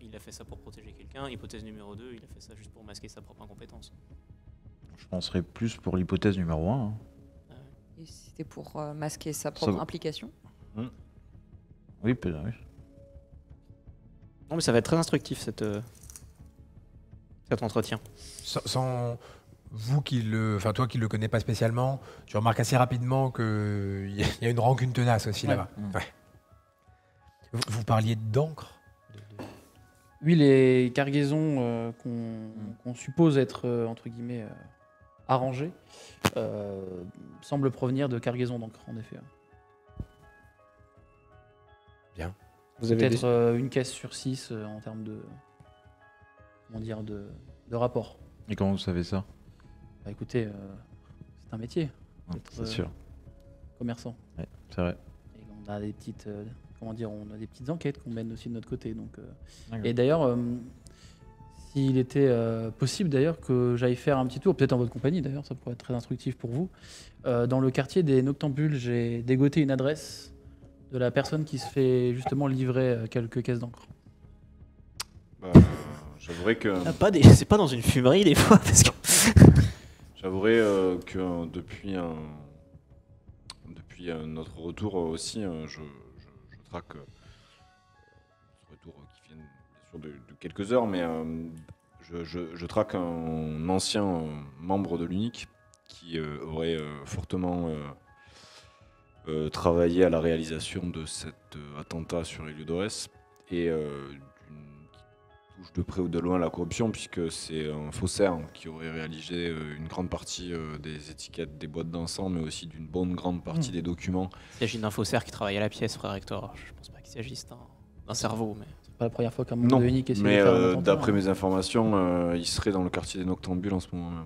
il a fait ça pour protéger quelqu'un. Hypothèse numéro 2, il a fait ça juste pour masquer sa propre incompétence. Je penserais plus pour l'hypothèse numéro 1. Hein. Et c'était pour masquer sa propre Ça- implication. Oui, oui. Non, mais ça va être très instructif cet entretien. Sans vous toi qui le connais pas spécialement, tu remarques assez rapidement qu'il y a une rancune tenace aussi Ouais. là-bas. Ouais. Vous parliez d'encre. Oui, les cargaisons qu'on suppose être, entre guillemets, arrangées, semblent provenir de cargaisons d'encre, en effet. Vous avez Peut-être une caisse sur 6 en termes de... Comment dire, de rapport. Et comment vous savez ça? Bah, écoutez, c'est un métier, d'être, C'est sûr. commerçant. Ouais, c'est vrai. Et on a des petites, on a des petites enquêtes qu'on mène aussi de notre côté. Donc, D'accord. et d'ailleurs, s'il était possible d'ailleurs que j'aille faire un petit tour, peut-être en votre compagnie d'ailleurs, ça pourrait être très instructif pour vous. Dans le quartier des Noctambules, j'ai dégoté une adresse de la personne qui se fait justement livrer quelques caisses d'encre. J'avouerais que C'est pas dans une fumerie des fois parce que. que depuis notre retour aussi, je traque ce retour qui vient bien sûr de quelques heures, mais je traque un ancien membre de l'UNIC qui aurait fortement travaillé à la réalisation de cet attentat sur Héliodorès et qui touche de près ou de loin la corruption, puisque c'est un faussaire qui aurait réalisé une grande partie des étiquettes des boîtes d'encens, mais aussi d'une bonne grande partie des documents. Il s'agit d'un faussaire qui travaille à la pièce, frère Hector. Je pense pas qu'il s'agisse d'un cerveau, mais. C'est pas la première fois qu'un membre Non, de Unique essaie mais de faire un attentat, d'après hein. mes informations, il serait dans le quartier des Noctambules en ce moment même.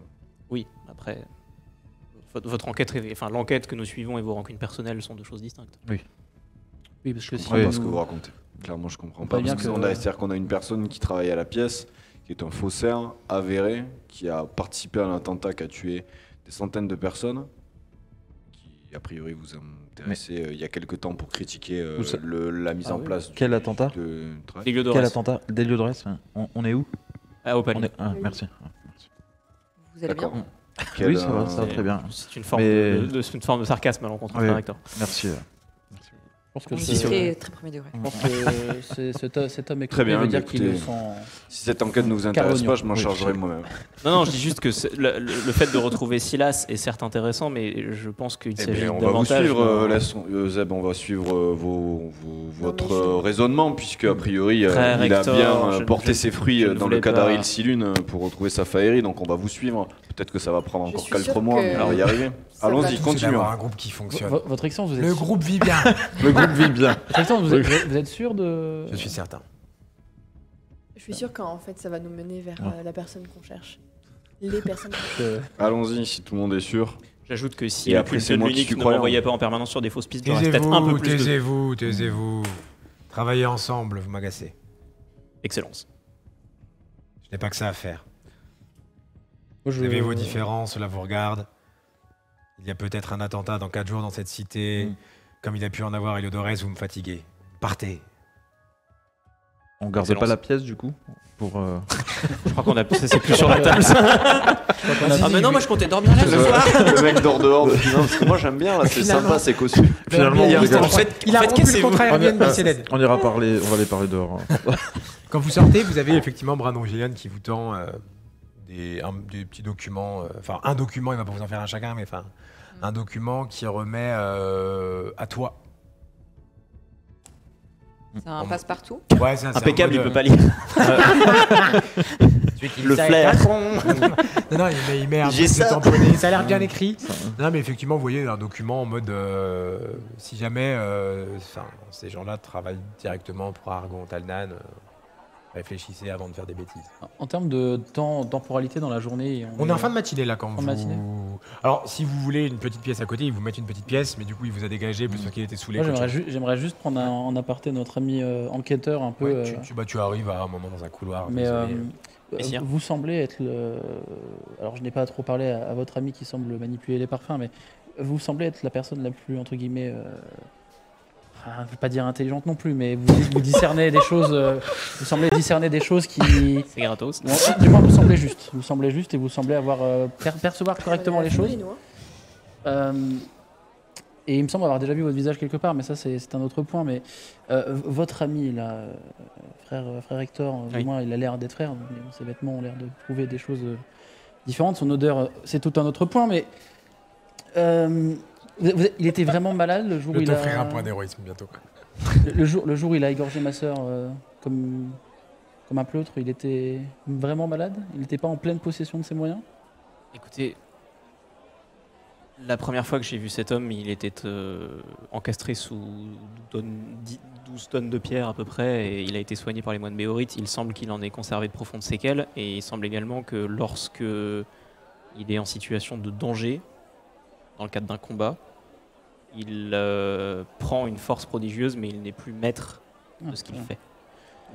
Oui, après. Votre enquête, l'enquête que nous suivons et vos rancunes personnelles sont deux choses distinctes. Oui, parce Je que comprends si pas nous- ce que vous racontez. Clairement, je comprends On pas. voit bien Parce que que- c'est-à-dire qu'on a une personne qui travaille à la pièce, qui est un faussaire avéré, qui a participé à un attentat qui a tué des centaines de personnes, qui a priori vous a intéressé il y a quelques temps pour critiquer Où ça la mise Ah en oui. place Quel attentat de travail. Des lieux Quel attentat? D'Héliodorès? On est où? Ah, au palier. Merci. Vous allez bien? D'accord. Oui, ça va très bien. C'est une forme, Mais- c'est une forme de sarcasme à l'encontre de Oui. frère Hector. Merci. pense que C'est très premier degré. Je pense que cet homme est Très bien, veut dire écoutez, qu'il le sent. Si cette enquête ne vous intéresse pas, je m'en Oui. chargerai moi-même. Non, je dis juste que le fait de retrouver Silas est certes intéressant, mais je pense qu'il s'agit On va vous davantage. suivre, Zeb, on va suivre votre raisonnement, puisque a priori, Frère il a Hector, bien je porté ne- ses fruits je ne dans voulais le cas pas- d'Ariel Silune pour retrouver sa Faeri, donc on va vous suivre. Peut-être que ça va prendre Je encore suis quelques sûre mois, que- mais on va y arriver. Ça va. Allons-y, C'est continuons. d'avoir un groupe qui fonctionne. Votre excellence, vous êtes Le groupe vit bien. Le groupe vit bien. Votre excellence, vous êtes sûr de. Je suis certain. Je suis sûre qu'en fait, ça va nous mener vers la personne qu'on cherche. Les personnes qu'on cherche. que- Allons-y, si tout le monde est sûr. J'ajoute que si Et le après, culte c'est de moi qui l'unique suis ne croyant. m'envoyait pas en permanence sur des fausses pistes, j'aurais peut-être un peu plus de Taisez-vous. Travaillez ensemble, vous m'agacez. excellence. Je n'ai pas que ça à faire. Moi, je- Vous avez vos différences, cela vous regarde. Il y a peut-être un attentat dans 4 jours dans cette cité. Comme il a pu en avoir Héliodorès, vous me fatiguez. Partez. On gardait Excellence. pas la pièce du coup pour. Je crois qu'on a c'est plus sur la table. Ah mais non, moi je comptais dormir là ce soir. Le mec dort dehors depuis non, parce que moi j'aime bien là, c'est Finalement- sympa, c'est cossu. Finalement, il a, on rigole. il a rompu le cassez-vous. contrat Airbnb, c'est l'aide. On ira parler, on va aller parler dehors. Quand vous sortez, vous avez effectivement Brandon Gillian qui vous tend des petits documents. Enfin, un document, il va pas vous en faire un chacun, mais enfin, un document qui remet à toi. C'est un passe-partout. Ouais, ça, c'est Impeccable, il en peut mode, pas lire. celui qui Le sait flair. non, il met un J'ai truc ça. tamponné. Ça a l'air bien écrit. Non, mais effectivement, vous voyez un document en mode si jamais ces gens-là travaillent directement pour Argon, Talnan, réfléchissez avant de faire des bêtises. En termes de temporalité dans la journée. On est en fin de matinée là quand Fin vous. de matinée. Alors, si vous voulez une petite pièce à côté, ils vous mettent une petite pièce, mais du coup, il vous a dégagé parce qu'il était saoulé. Moi, quoi. j'aimerais juste prendre en aparté notre ami enquêteur un peu. Ouais, tu arrives à un moment dans un couloir. Mais désolé. Messire. vous semblez être le. Alors, je n'ai pas trop parlé à votre ami qui semble manipuler les parfums, mais vous semblez être la personne la plus, entre guillemets. Je ne veux pas dire intelligente non plus, mais vous discernez des choses. Vous semblez discerner des choses qui. C'est gratos. Bon, du moins, vous semblez juste. Vous semblez juste et vous semblez avoir percevoir correctement les choses. Et il me semble avoir déjà vu votre visage quelque part, mais ça c'est un autre point. Mais votre ami là, frère Hector, Oui. du moins il a l'air d'être frère. Mais ses vêtements ont l'air de prouver des choses différentes. Son odeur, c'est tout un autre point. Mais il était vraiment malade le jour où Je il t'offrirai a. un point d'héroïsme bientôt. Le jour où il a égorgé ma sœur comme un pleutre, il était vraiment malade. Il n'était pas en pleine possession de ses moyens. Écoutez, la première fois que j'ai vu cet homme, il était encastré sous 12 tonnes de pierre à peu près, et il a été soigné par les moines béorites. Il semble qu'il en ait conservé de profondes séquelles, et il semble également que lorsque il est en situation de danger, dans le cadre d'un combat, il prend une force prodigieuse, mais il n'est plus maître de ce qu'il fait.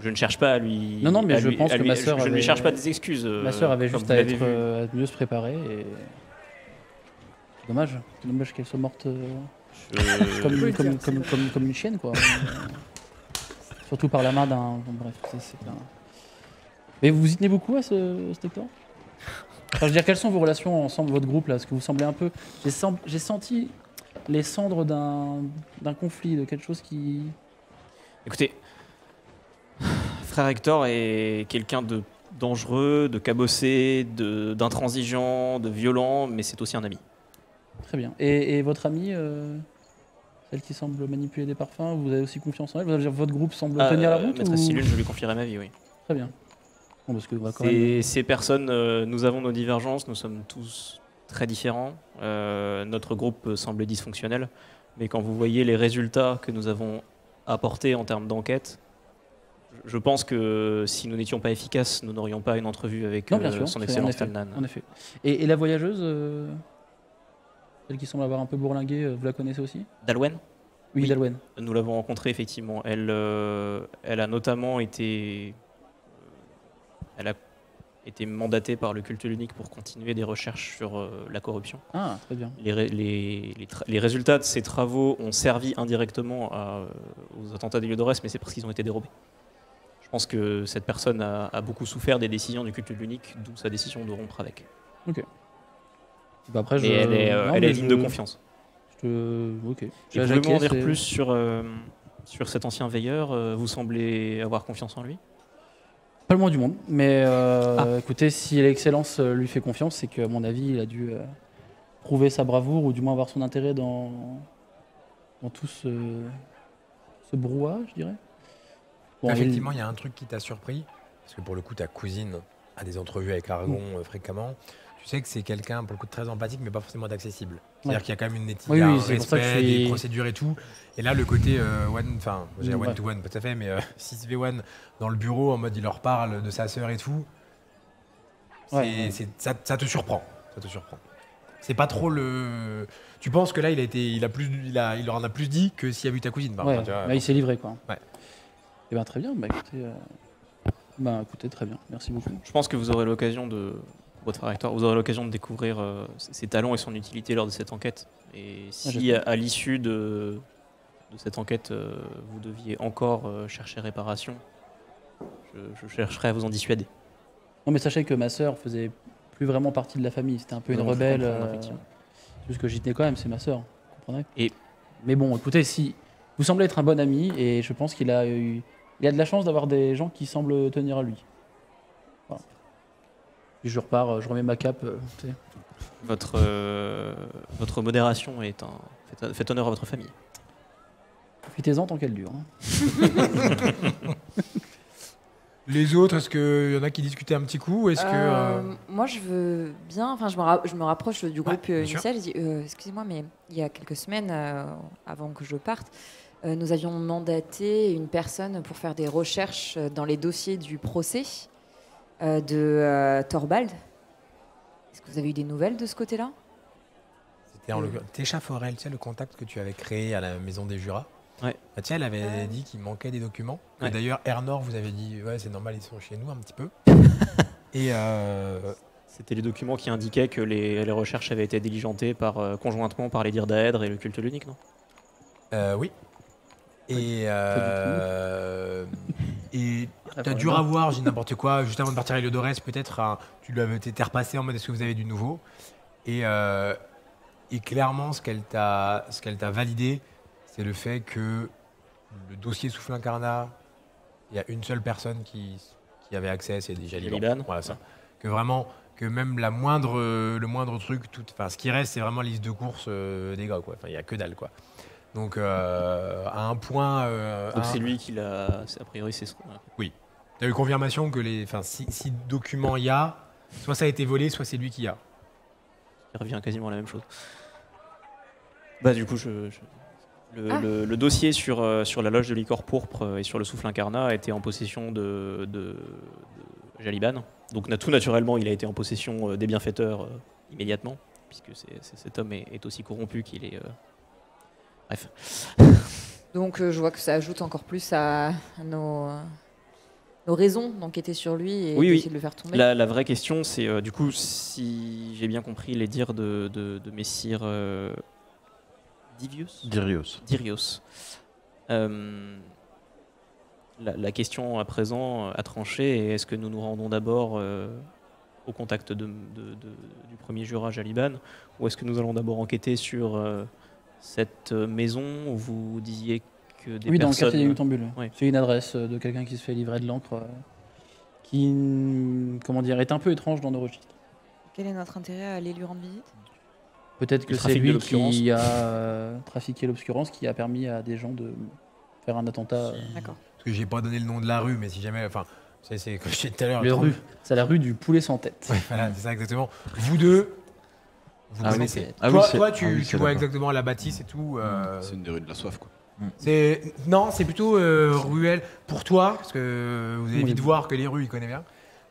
Je ne cherche pas à lui. Non, non, mais à je lui- pense à que lui- ma sœur je ne lui avait- cherche pas des excuses. Ma sœur avait comme juste vous à l'avez être vu. à mieux se préparer. Et... Dommage qu'elle soit morte comme une chienne, quoi. Surtout par la main d'un. Bon, bref, c'est un. Mais vous y tenez beaucoup à ce Hector? Enfin, je veux dire, quelles sont vos relations ensemble, votre groupe là? Parce que vous semblez un peu. J'ai senti les cendres d'un conflit, de quelque chose qui. Écoutez, frère Hector est quelqu'un de dangereux, de cabossé, d'intransigeant, de violent, mais c'est aussi un ami. Très bien. Et votre amie, celle qui semble manipuler des parfums, vous avez aussi confiance en elle? Votre groupe semble tenir la route? Maîtresse ou... Silune, je lui confierai ma vie, oui. Très bien. Bon, parce que on va quand même... Ces personnes, nous avons nos divergences, nous sommes tous très différents. Notre groupe semble dysfonctionnel, mais quand vous voyez les résultats que nous avons apportés en termes d'enquête, je pense que si nous n'étions pas efficaces, nous n'aurions pas une entrevue avec Non, bien sûr, son c'est- excellence en Talnan. effet. Et la voyageuse, celle qui semble avoir un peu bourlingué, vous la connaissez aussi? Dalwen, Oui, Oui. Dalwen. nous l'avons rencontrée effectivement. Elle a notamment été... elle a été mandatée par le culte unique pour continuer des recherches sur la corruption. Ah, très bien. Les résultats de ces travaux ont servi indirectement aux attentats d'Héliodorès, mais c'est parce qu'ils ont été dérobés. Je pense que cette personne a beaucoup souffert des décisions du culte unique, d'où sa décision de rompre avec. Bah après, Et elle est non, elle mais est digne de confiance. Ok. Et pouvez-vous m'en dire plus sur cet ancien veilleur? Vous semblez avoir confiance en lui? Pas le moins du monde, mais écoutez, si l'excellence lui fait confiance, c'est qu'à mon avis, il a dû prouver sa bravoure ou du moins avoir son intérêt dans tout ce brouhaha, je dirais. Bon, Effectivement, il y a un truc qui t'a surpris, parce que pour le coup, ta cousine a des entrevues avec Aragon fréquemment. Tu sais que c'est quelqu'un, pour le coup, de très empathique, mais pas forcément d'accessible. C'est-à-dire qu'il y a quand même une éthique, un respect, des procédures et tout. Et là, le côté one-to-one, pas tout à fait, mais 6v1 dans le bureau, en mode il leur parle de sa sœur et tout. Ça te surprend. Ça te surprend. C'est pas trop le. Tu penses que là, il leur en a plus dit que s'il y a vu ta cousine. Là, il s'est livré, quoi. Ouais. Et ben très bien. Écoutez, très bien. Merci beaucoup. Je pense que vous aurez l'occasion votre frère Hector, vous aurez l'occasion de découvrir ses talents et son utilité lors de cette enquête. Et si à l'issue de cette enquête, vous deviez encore chercher réparation, je chercherai à vous en dissuader. Non, mais sachez que ma sœur faisait plus vraiment partie de la famille. C'était un peu une rebelle. C'est juste que j'y tenais quand même, c'est ma sœur. Vous comprenez ? Mais bon, écoutez, si vous semblez être un bon ami, et je pense qu'il a de la chance d'avoir des gens qui semblent tenir à lui. Voilà. Puis je repars, je remets ma cape. Votre modération fait honneur à votre famille. Profitez-en tant qu'elle dure. Hein. Les autres, est-ce qu'il y en a qui discutaient un petit coup? Moi, je veux bien. Enfin, je me rapproche du groupe initial. Je dis, excusez-moi, mais il y a quelques semaines, avant que je parte, nous avions mandaté une personne pour faire des recherches dans les dossiers du procès de Thorvald. Est-ce que vous avez eu des nouvelles de ce côté-là? C'était Técha Forel, tu sais, le contact que tu avais créé à la Maison des Jurats. Ouais. Bah, tiens, elle avait dit qu'il manquait des documents. Ouais. D'ailleurs, Ernor vous avait dit, ouais, c'est normal, ils sont chez nous un petit peu. Et c'était les documents qui indiquaient que les recherches avaient été diligentées conjointement par les dires d'Aèdre et le culte l'unique, non? Oui. Et t'as dû avoir, j'ai n'importe quoi, juste avant de partir à Eliodorès, peut-être, tu lui avais été repassé en mode est-ce que vous avez du nouveau? Et clairement, ce qu'elle t'a validé, c'est le fait que le dossier Souffle Incarnat, il y a une seule personne qui avait accès, c'est déjà Liban. Voilà ça. Que vraiment, que même le moindre truc, ce qui reste, c'est vraiment la liste de courses des gars, quoi. Enfin, il n'y a que dalle, quoi. Donc, à un point. Donc, c'est lui qui l'a. A priori, c'est ce qu'on a. Oui. Tu as eu confirmation que si documents il y a, soit ça a été volé, soit c'est lui qui a. Il revient quasiment à la même chose. Bah, du coup, le dossier sur la loge de Licor Pourpre et sur le Souffle Incarnat a été en possession de Jaliban. Donc tout naturellement, il a été en possession des bienfaiteurs immédiatement, puisque cet homme est aussi corrompu qu'il est... Bref. Donc je vois que ça ajoute encore plus à nos raisons d'enquêter sur lui et d'essayer de le faire tomber. La vraie question, c'est du coup, si j'ai bien compris les dires de Messire... Dirios. La question à présent à trancher est est-ce que nous nous rendons d'abord au contact du premier jurage à Liban, ou est-ce que nous allons d'abord enquêter sur cette maison où vous disiez que des personnes... Oui, dans le quartier des Luxembourg. Oui. C'est une adresse de quelqu'un qui se fait livrer de l'encre qui, est un peu étrange dans nos registres. Quel est notre intérêt à aller lui rendre visite? Peut-être que c'est lui qui a trafiqué l'obscurance, qui a permis à des gens de faire un attentat. D'accord. Parce que j'ai pas donné le nom de la rue, mais si jamais, c'est comme je disais tout à l'heure. C'est la rue du poulet sans tête. Ouais, voilà, c'est ça exactement. Vous deux, vous connaissez. Toi, tu vois exactement la bâtisse et tout. C'est une des rues de la soif, quoi. Non, c'est plutôt ruelle pour toi, parce que vous allez vite voir que les rues, il connaît bien.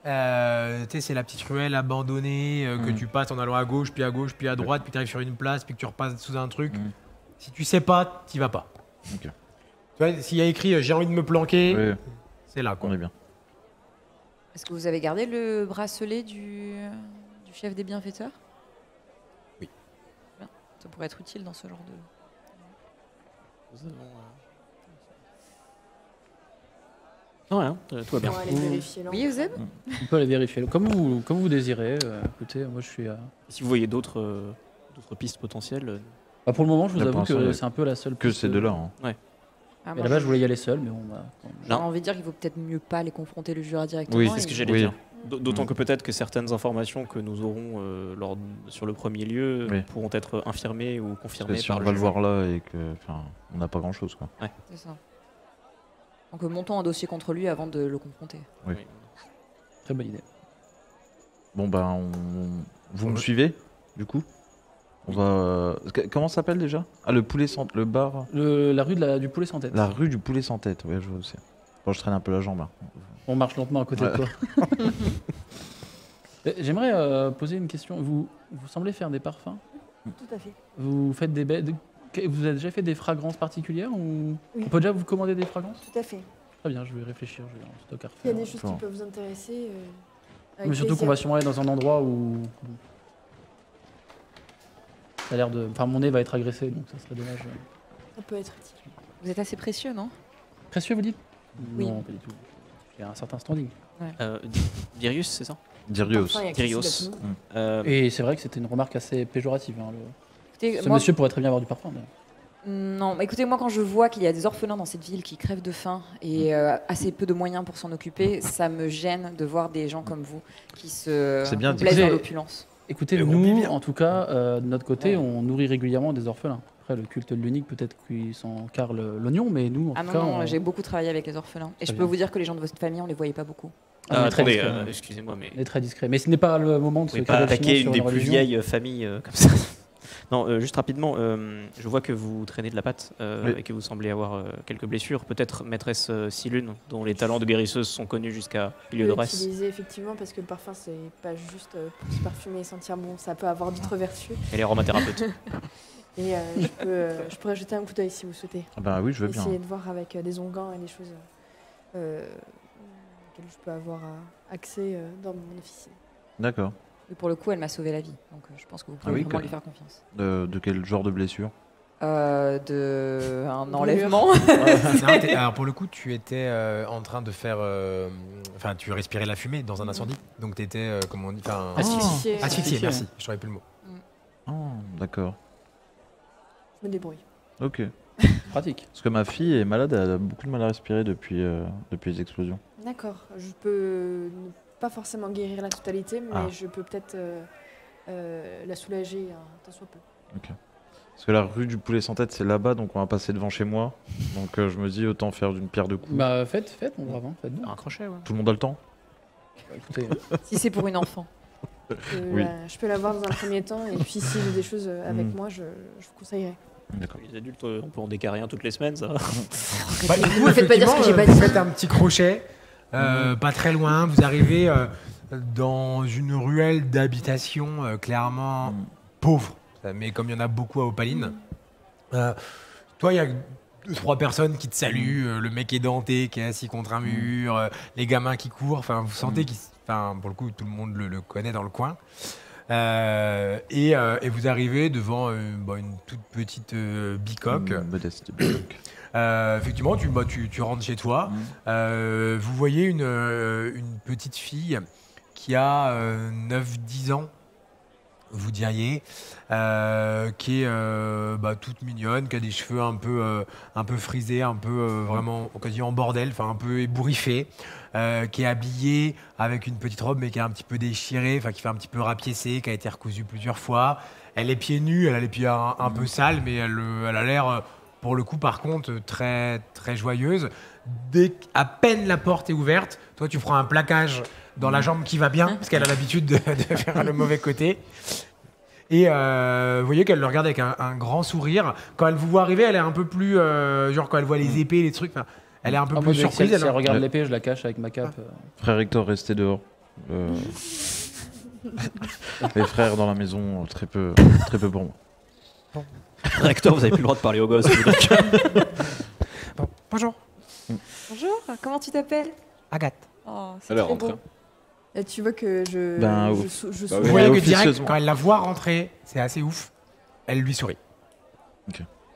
C'est la petite ruelle abandonnée que tu passes en allant à gauche, puis à droite, puis tu arrives sur une place, puis que tu repasses sous un truc. Si tu sais pas, t'y vas pas. Okay. Tu vois, s'il y a écrit j'ai envie de me planquer, c'est là, quoi. On est bien. Est-ce que vous avez gardé le bracelet du chef des bienfaiteurs? Oui. Bien. Ça pourrait être utile dans ce genre de... Nous avons... Non, rien, tout va bien. On va aller vérifier. Oui, Euseb? On peut aller vérifier. Comme vous désirez. Écoutez, moi je suis... Si vous voyez d'autres pistes potentielles, Bah, pour le moment, je vous Là, pour avoue que l'instant, c'est un peu la seule. Que piste, ces deux-là. Hein. Ah, Et moi, là-bas, je voulais y aller seul, mais bon, bah, j'ai envie de dire qu'il vaut peut-être mieux pas les confronter le Jura directement. Oui, C'est ce que et- j'allais Oui. dire. D'autant que peut-être que certaines informations que nous aurons sur le premier lieu Oui. pourront être infirmées ou Parce que confirmées si par on le va le juge. voir là et que, enfin, on n'a pas grand-chose, quoi. C'est ça. Donc montons un dossier contre lui avant de le confronter. Oui. très bonne idée. Bon, ben, vous me suivez, du coup. On va. Comment ça s'appelle déjà? Ah, le poulet sans. Le bar. La rue du poulet sans tête. La rue du poulet sans tête, ouais, je vois aussi. Bon, je traîne un peu la jambe. Hein. On marche lentement à côté de toi. J'aimerais poser une question. Vous semblez faire des parfums? Tout à fait. Vous faites des bêtes. Vous avez déjà fait des fragrances particulières ou Oui. on peut déjà vous commander des fragrances? Tout à fait. Très bien, je vais réfléchir. Je vais en stock à Il y a refaire. des choses qui peuvent vous intéresser. Mais avec surtout qu'on plaisir. va sûrement aller dans un endroit où ça a l'air de. Enfin, mon nez va être agressé, donc ça serait dommage. Ça peut être utile. Vous êtes assez précieux, non? Précieux, vous dites? Oui. Non, pas du tout. J'ai un certain standing. Dirius, c'est ça? Dirios. Parfum est Dirios. accessible à tout le monde. Et c'est vrai que c'était une remarque assez péjorative. Hein, Écoutez, Ce moi- monsieur pourrait très bien avoir du parfum. d'ailleurs. Non, mais écoutez, moi quand je vois qu'il y a des orphelins dans cette ville qui crèvent de faim et assez peu de moyens pour s'en occuper, ça me gêne de voir des gens comme vous qui se C'est bien dit. plaisent dans Écoutez, l'opulence. Écoutez, Le nous, groupe en tout cas, de notre côté, Ouais. on nourrit régulièrement des orphelins. Après, le culte de l'unique, peut-être qu'il s'en carre l'oignon, mais nous, en Ah tout non, cas, non, on- j'ai beaucoup travaillé avec les orphelins. Et Très je peux bien. vous dire que les gens de votre famille, on les voyait pas beaucoup. on est très Attendez, discret. excusez-moi, mais On est très discret. Mais ce n'est pas le moment de vous se pouvez pas caler attaquer sur une des plus religion. vieilles familles comme ça. Non, juste rapidement, je vois que vous traînez de la pâte Oui. et que vous semblez avoir quelques blessures. Peut-être maîtresse Silune, dont les talents de guérisseuse sont connus jusqu'à Je milieu peux de Resse. utiliser effectivement parce que le parfum c'est pas juste pour se parfumer et sentir bon, ça peut avoir d'autres vertus. Elle est aromathérapeute. Et je pourrais jeter un coup d'œil si vous souhaitez. Ah bah oui, je veux bien. Essayer de voir avec des onguents et des choses auxquelles je peux avoir accès dans mon officine. D'accord. Et pour le coup, elle m'a sauvé la vie. Donc je pense que vous pouvez oui, vraiment que- lui faire confiance. De quel genre de blessure? De un Brûlure. enlèvement. Alors pour le coup, tu étais en train de faire, enfin, tu respirais la fumée dans un incendie, donc tu étais, comment on dit, enfin, Asphyxié. asphyxié. Asphyxié. Merci, je trouvais plus le mot. Oh, d'accord. Je me débrouille. Ok. Pratique. Parce que ma fille est malade, elle a beaucoup de mal à respirer depuis les explosions. D'accord. Je peux ne pas forcément guérir la totalité, mais Ah. je peux peut-être la soulager un tant soit peu. Parce que la rue du poulet sans tête, c'est là-bas, donc on va passer devant chez moi. Donc je me dis, autant faire d'une pierre deux coups. Bah, faites, mon brave. Hein, faites. Un crochet, ouais. Tout le monde a le temps? Écoutez, Si c'est pour une enfant. Oui. Je peux la voir dans un premier temps, et puis si j'ai des choses avec Mm. moi, je vous conseillerais. D'accord. Les adultes, on peut en décarrer un toutes les semaines, ça. Bah, du coup, Me faites pas dire ce que j'ai pas vous dit. faites un petit crochet, pas très loin, vous arrivez dans une ruelle d'habitation clairement pauvre, mais comme il y en a beaucoup à Opaline. Toi, il y a 2-3 personnes qui te saluent, le mec édenté qui est assis contre un mur, les gamins qui courent, enfin vous sentez qu'ils, enfin pour le coup tout le monde le connaît dans le coin. Et vous arrivez devant une toute petite bicoque. Modeste bicoque. Effectivement, tu rentres chez toi. Vous voyez une petite fille qui a 9-10 ans, vous diriez, qui est toute mignonne, qui a des cheveux un peu frisés, un peu vraiment quasiment en bordel, enfin un peu ébouriffée, qui est habillée avec une petite robe mais qui est un petit peu déchirée, enfin qui fait un petit peu rapiécée, qui a été recousue plusieurs fois. Elle est pieds nus, elle a les pieds un peu sales, mais elle a l'air, pour le coup, par contre, très, très joyeuse. À peine la porte est ouverte, toi, tu prends un plaquage dans la jambe qui va bien, parce qu'elle a l'habitude de faire le mauvais côté. Et vous voyez qu'elle le regarde avec un grand sourire. Quand elle vous voit arriver, elle est un peu plus... genre quand elle voit les épées, les trucs... Elle est un peu en plus mode, surprise. si elle elle- regarde Ouais. l'épée, je la cache avec ma cape. Frère Hector, restez dehors. Les frères dans la maison, très peu pour moi. Recteur, vous avez plus le droit de parler aux gosses. Bon, bonjour, Bonjour, comment tu t'appelles? Agathe. Oh, c'est Elle est très rentrée. beau. Et tu vois que je Ben, je ouf. sou- je Bah Vous oui. voyez Ouais, que direct, officieusement. quand elle la voit rentrer, c'est assez ouf, elle lui sourit.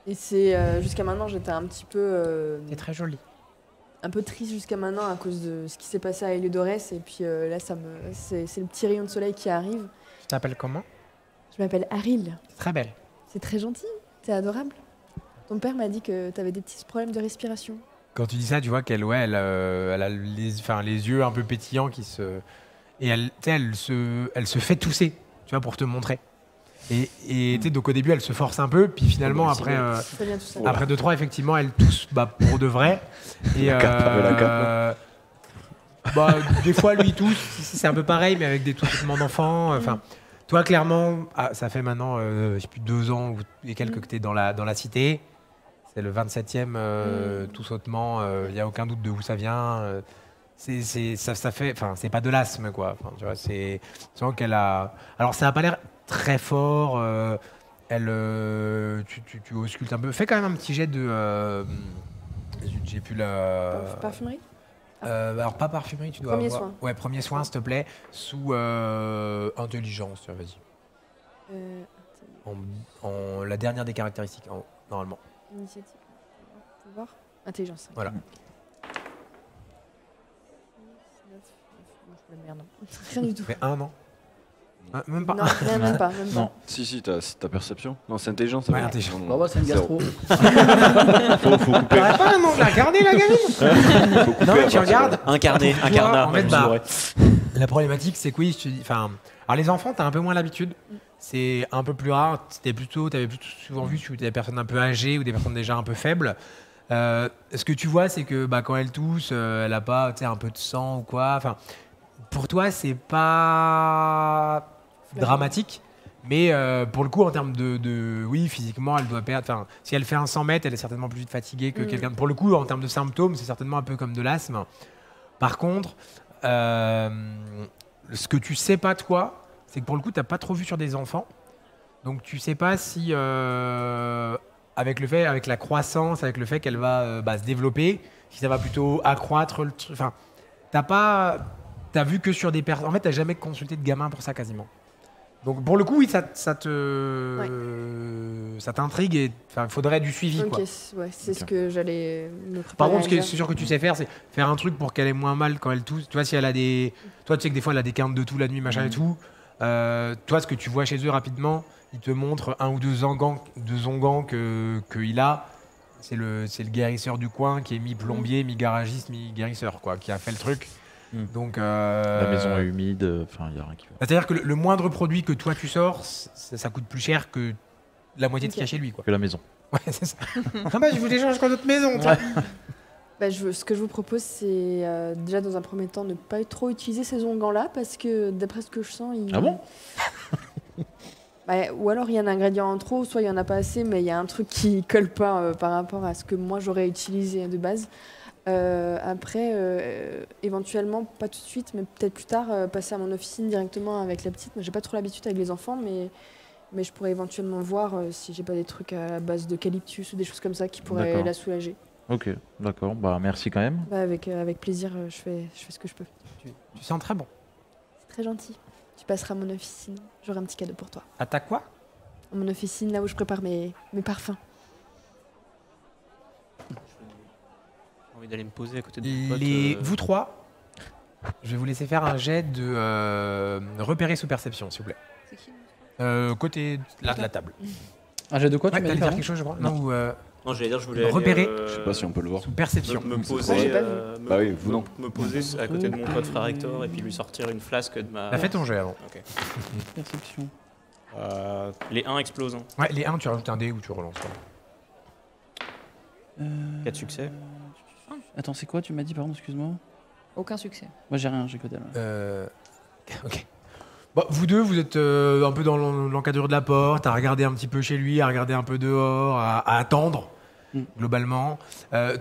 Et c'est jusqu'à maintenant j'étais un petit peu C'est très joli. un peu triste jusqu'à maintenant à cause de ce qui s'est passé à Héliodorès et puis là c'est le petit rayon de soleil qui arrive. Tu t'appelles comment? Je m'appelle Aril. C'est très belle. C'est très gentil. T'es adorable. Ton père m'a dit que t'avais des petits problèmes de respiration. Quand tu dis ça, tu vois qu'elle elle a les yeux un peu pétillants qui se... Et elle se fait tousser, tu vois, pour te montrer. Et tu sais, donc au début, elle se force un peu, puis finalement, après 2-3, effectivement, elle tousse pour de vrai. Et des fois, lui, il tousse. C'est un peu pareil, mais avec des toussements d'enfant. Enfin, toi, clairement, ça fait maintenant, je sais plus, 2 ans et quelques que tu es dans la cité. C'est le 27e tout sautement. Il n'y a aucun doute de où ça vient. Ça fait, enfin, c'est pas de l'asthme, quoi. Enfin, tu vois, c'est sens qu'elle a. Alors, ça n'a pas l'air très fort. Tu auscultes un peu. Fais quand même un petit jet de. J'ai plus la. Parfumerie. Alors pas parfumerie, tu dois Premier avoir. soin. Ouais, premier soin, s'il te plaît, sous intelligence. Tiens, vas-y. En la dernière des caractéristiques, en haut, normalement. Initiative. Pouvoir. Intelligence. Voilà. 19, rien du tout. Mais un, non. Même pas. Non, même pas. Non. Si, t'as perception. Non, c'est intelligence. Ouais, intelligence. Non, Bah, c'est une zéro. gastro. Faut couper. T'aurais pas un nom de la garder, la gamine. Non, mais tu regardes. Incarné, Tu vois, incarnat. en fait, même, bah, je dirais. La problématique, c'est que oui, je te dis. Enfin, alors les enfants, t'as un peu moins l'habitude. C'est un peu plus rare. T'avais plutôt souvent vu des personnes un peu âgées ou des personnes déjà un peu faibles. Ce que tu vois, c'est que quand elle tousse, elle a pas, un peu de sang ou quoi. Enfin, pour toi, c'est pas dramatique. Mais pour le coup, en termes oui, physiquement, elle doit perdre. Enfin, si elle fait un 100 mètres, elle est certainement plus vite fatiguée que quelqu'un. Pour le coup, en termes de symptômes, c'est certainement un peu comme de l'asthme. Par contre, ce que tu sais pas toi, c'est que pour le coup, t'as pas trop vu sur des enfants. Donc tu sais pas si avec la croissance, avec le fait qu'elle va se développer, si ça va plutôt accroître le truc. Enfin, t'as vu que sur des personnes. En fait, t'as jamais consulté de gamin pour ça quasiment. Donc pour le coup, oui, ça t'intrigue et il faudrait du suivi. Ok, Quoi. ouais, c'est ce que j'allais me préparer. Par contre, ce à que dire. c'est sûr que tu sais faire, c'est faire un truc pour qu'elle ait moins mal quand elle tousse. Tu vois, si elle a des. Toi, tu sais que des fois, elle a des quintes de toux la nuit, machin et tout. Toi, ce que tu vois chez eux rapidement, ils te montrent 1 ou 2 zongans qu'il a. C'est le guérisseur du coin qui est mi-plombier, mi-garagiste, mi-guérisseur, quoi, qui a fait le truc. Donc, La maison est humide, enfin, il n'y a rien qui va. C'est-à-dire que le moindre produit que toi tu sors, ça coûte plus cher que la moitié de ce qu'il y a chez lui, quoi. Que la maison. Ouais, c'est ça. Je vous échange comme notre maison. Toi. Ce que je vous propose, c'est déjà dans un premier temps ne pas trop utiliser ces onguents-là parce que d'après ce que je sens, Ah bon ou alors il y a un ingrédient en trop, soit il y en a pas assez, mais il y a un truc qui colle pas par rapport à ce que moi j'aurais utilisé de base. Après, éventuellement, pas tout de suite, mais peut-être plus tard, passer à mon officine directement avec la petite. Moi, j'ai pas trop l'habitude avec les enfants, mais je pourrais éventuellement voir si j'ai pas des trucs à base d'eucalyptus ou des choses comme ça qui pourraient D'accord. la soulager. Ok, d'accord. Bah, merci quand même. Avec plaisir, je fais ce que je peux. Tu sens très bon. C'est très gentil. Tu passeras à mon officine. J'aurai un petit cadeau pour toi. À ta quoi? À mon officine, là où je prépare mes parfums. J'ai envie d'aller me poser à côté de mon pote. Vous trois, je vais vous laisser faire un jet de repérer sous perception, s'il vous plaît. C'est qui Côté là de la table. Un jet de quoi Ouais, tu m'as t'allais dit, dire pardon quelque chose, je crois. Non, ou Non, j'allais dire, je voulais repérer. aller, Je sais pas si on peut le voir. sous perception. me Ouais, poser, j'ai pas vu. Bah oui, vous non. Me poser à côté de mon pote frère Hector et puis lui sortir une flasque de ma. T'as fait ton jet avant. Ok. Perception. Les 1 explosent. Ouais, les 1, tu rajoutes un dé ou tu relances. 4 succès. Attends, c'est quoi tu m'as dit, pardon, excuse-moi. Aucun succès. Moi j'ai rien, j'ai que dalle. Ok. Bon, vous deux, vous êtes un peu dans l'encadrure de la porte, à regarder un petit peu chez lui, à regarder un peu dehors, à attendre, globalement.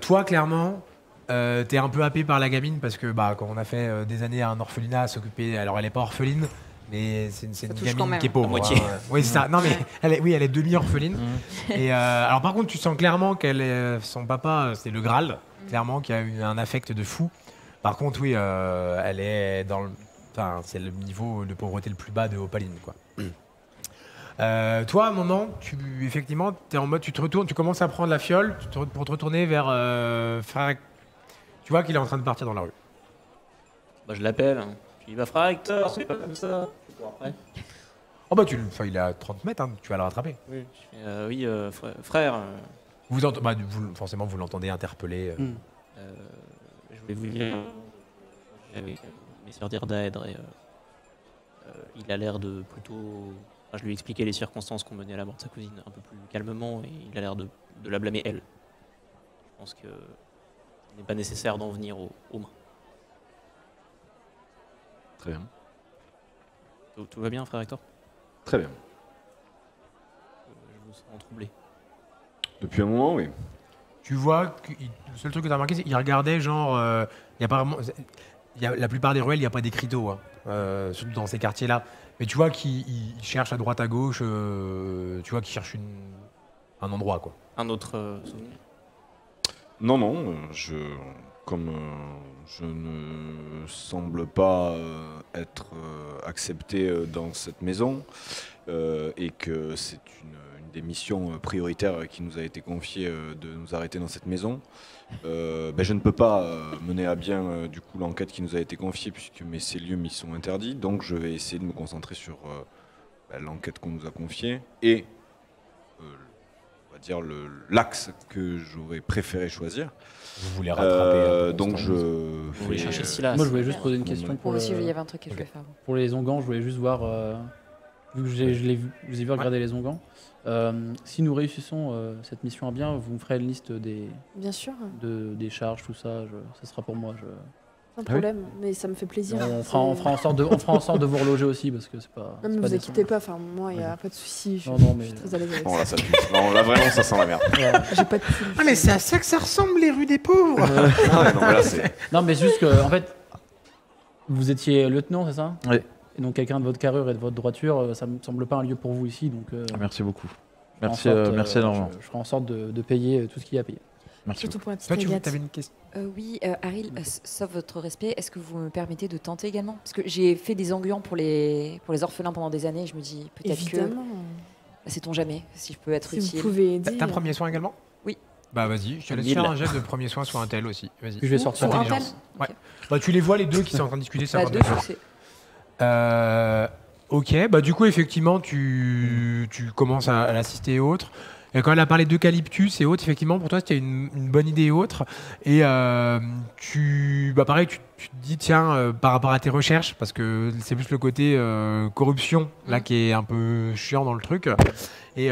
Toi, clairement, t'es un peu happé par la gamine parce que quand on a fait des années à un orphelinat à s'occuper, alors elle est pas orpheline, mais c'est une touche quand gamine même. qui est pauvre. À moitié. Hein. Oui, c'est ça. Non, mais elle est demi-orpheline. Et alors, par contre, tu sens clairement son papa, c'est le Graal, clairement, qui a eu un affect de fou. Par contre, oui, elle est dans le. Enfin, c'est le niveau de pauvreté le plus bas de Opaline, quoi. Toi, à un moment, effectivement, t'es en mode, tu te retournes, tu commences à prendre la fiole pour te retourner vers frère. Tu vois qu'il est en train de partir dans la rue. Bah, je l'appelle. Je lui dis, bah, frère Hector, c'est pas comme ça. C'est pour après. Oh bah il est à 30 mètres, hein, tu vas le rattraper. Oui, frère. Forcément, vous l'entendez interpeller. Je voulais vous dire. J'avais mes sœurs d'Irdaedre et il a l'air de plutôt. Enfin, je lui ai expliqué les circonstances qu'on menait à la mort de sa cousine un peu plus calmement et il a l'air de la blâmer elle. Je pense qu'il n'est pas nécessaire d'en venir aux mains. Très bien. Tout va bien, frère Hector? Très bien. Je vous sens troublé. Depuis un moment, oui. Tu vois que le seul truc que tu as remarqué, c'est qu'il regardait genre. La plupart des ruelles, il n'y a pas d'écriteaux, hein, surtout dans ces quartiers-là. Mais tu vois qu'il cherche à droite, à gauche, tu vois qu'il cherche un endroit, quoi. Un autre souvenir? Non, comme je ne semble pas être accepté dans cette maison et que c'est une des missions prioritaires qui nous a été confiée de nous arrêter dans cette maison, je ne peux pas mener à bien du coup l'enquête qui nous a été confiée puisque ces lieux m'y sont interdits. Donc je vais essayer de me concentrer sur l'enquête qu'on nous a confiée et on va dire l'axe que j'aurais préféré choisir. Vous voulez rattraper donc je Vous voulez chercher Silas? Moi, je voulais juste poser une question Moi aussi, il y avait un truc que je voulais faire. pour les Ongans. Je voulais juste voir, vu que je les ai vu regarder les Ongans, si nous réussissons cette mission à bien, vous me ferez une liste Bien sûr, des charges, tout ça. Ça sera pour moi. sans problème, mais ça me fait plaisir. On fera en sorte de vous reloger aussi parce que c'est pas. Non, mais c'est pas vous décent. inquiétez pas, enfin, moi, il n'y a pas de souci. Je Non, mais suis très à l'aise avec Bon, ça. là, ça pue. Non, là, vraiment, ça sent la merde. J'ai pas de souci. Ah, mais c'est à ça que ça ressemble, les rues des pauvres. Non, là, c'est... Non, mais juste que, en fait, vous étiez lieutenant, c'est ça? Oui. Et donc quelqu'un de votre carrure et de votre droiture, ça me semble pas un lieu pour vous ici, donc. Merci beaucoup. je ferai en Merci, sorte, merci énormément. Je ferai en sorte de payer tout ce qu'il y a à payer. Merci. Surtout pour la petite Toi, tu régate. avais une question. Oui, Haril, sauf votre respect, est-ce que vous me permettez de tenter également? Parce que j'ai fait des engluants pour les orphelins pendant des années. Je me dis peut-être que. Évidemment. Sait-on jamais si je peux être Si vous utile. pouvez aider. T'as un premier soin également? Oui. Bah vas-y, je te laisse 1000. faire un jet de premier soin sur un tel aussi. Vas-y. Puis je vais sortir. Sur un Intelligence. tel. Ouais. Bah, tu les vois les deux qui sont en train de discuter. Ça Bah, va deux bien. succès. Ok, bah du coup effectivement tu commences à l'assister et autres. Et quand elle a parlé d'eucalyptus et autres, effectivement pour toi c'était une bonne idée et autres. Et pareil, tu te dis tiens par rapport à tes recherches, parce que c'est plus le côté corruption là qui est un peu chiant dans le truc. Et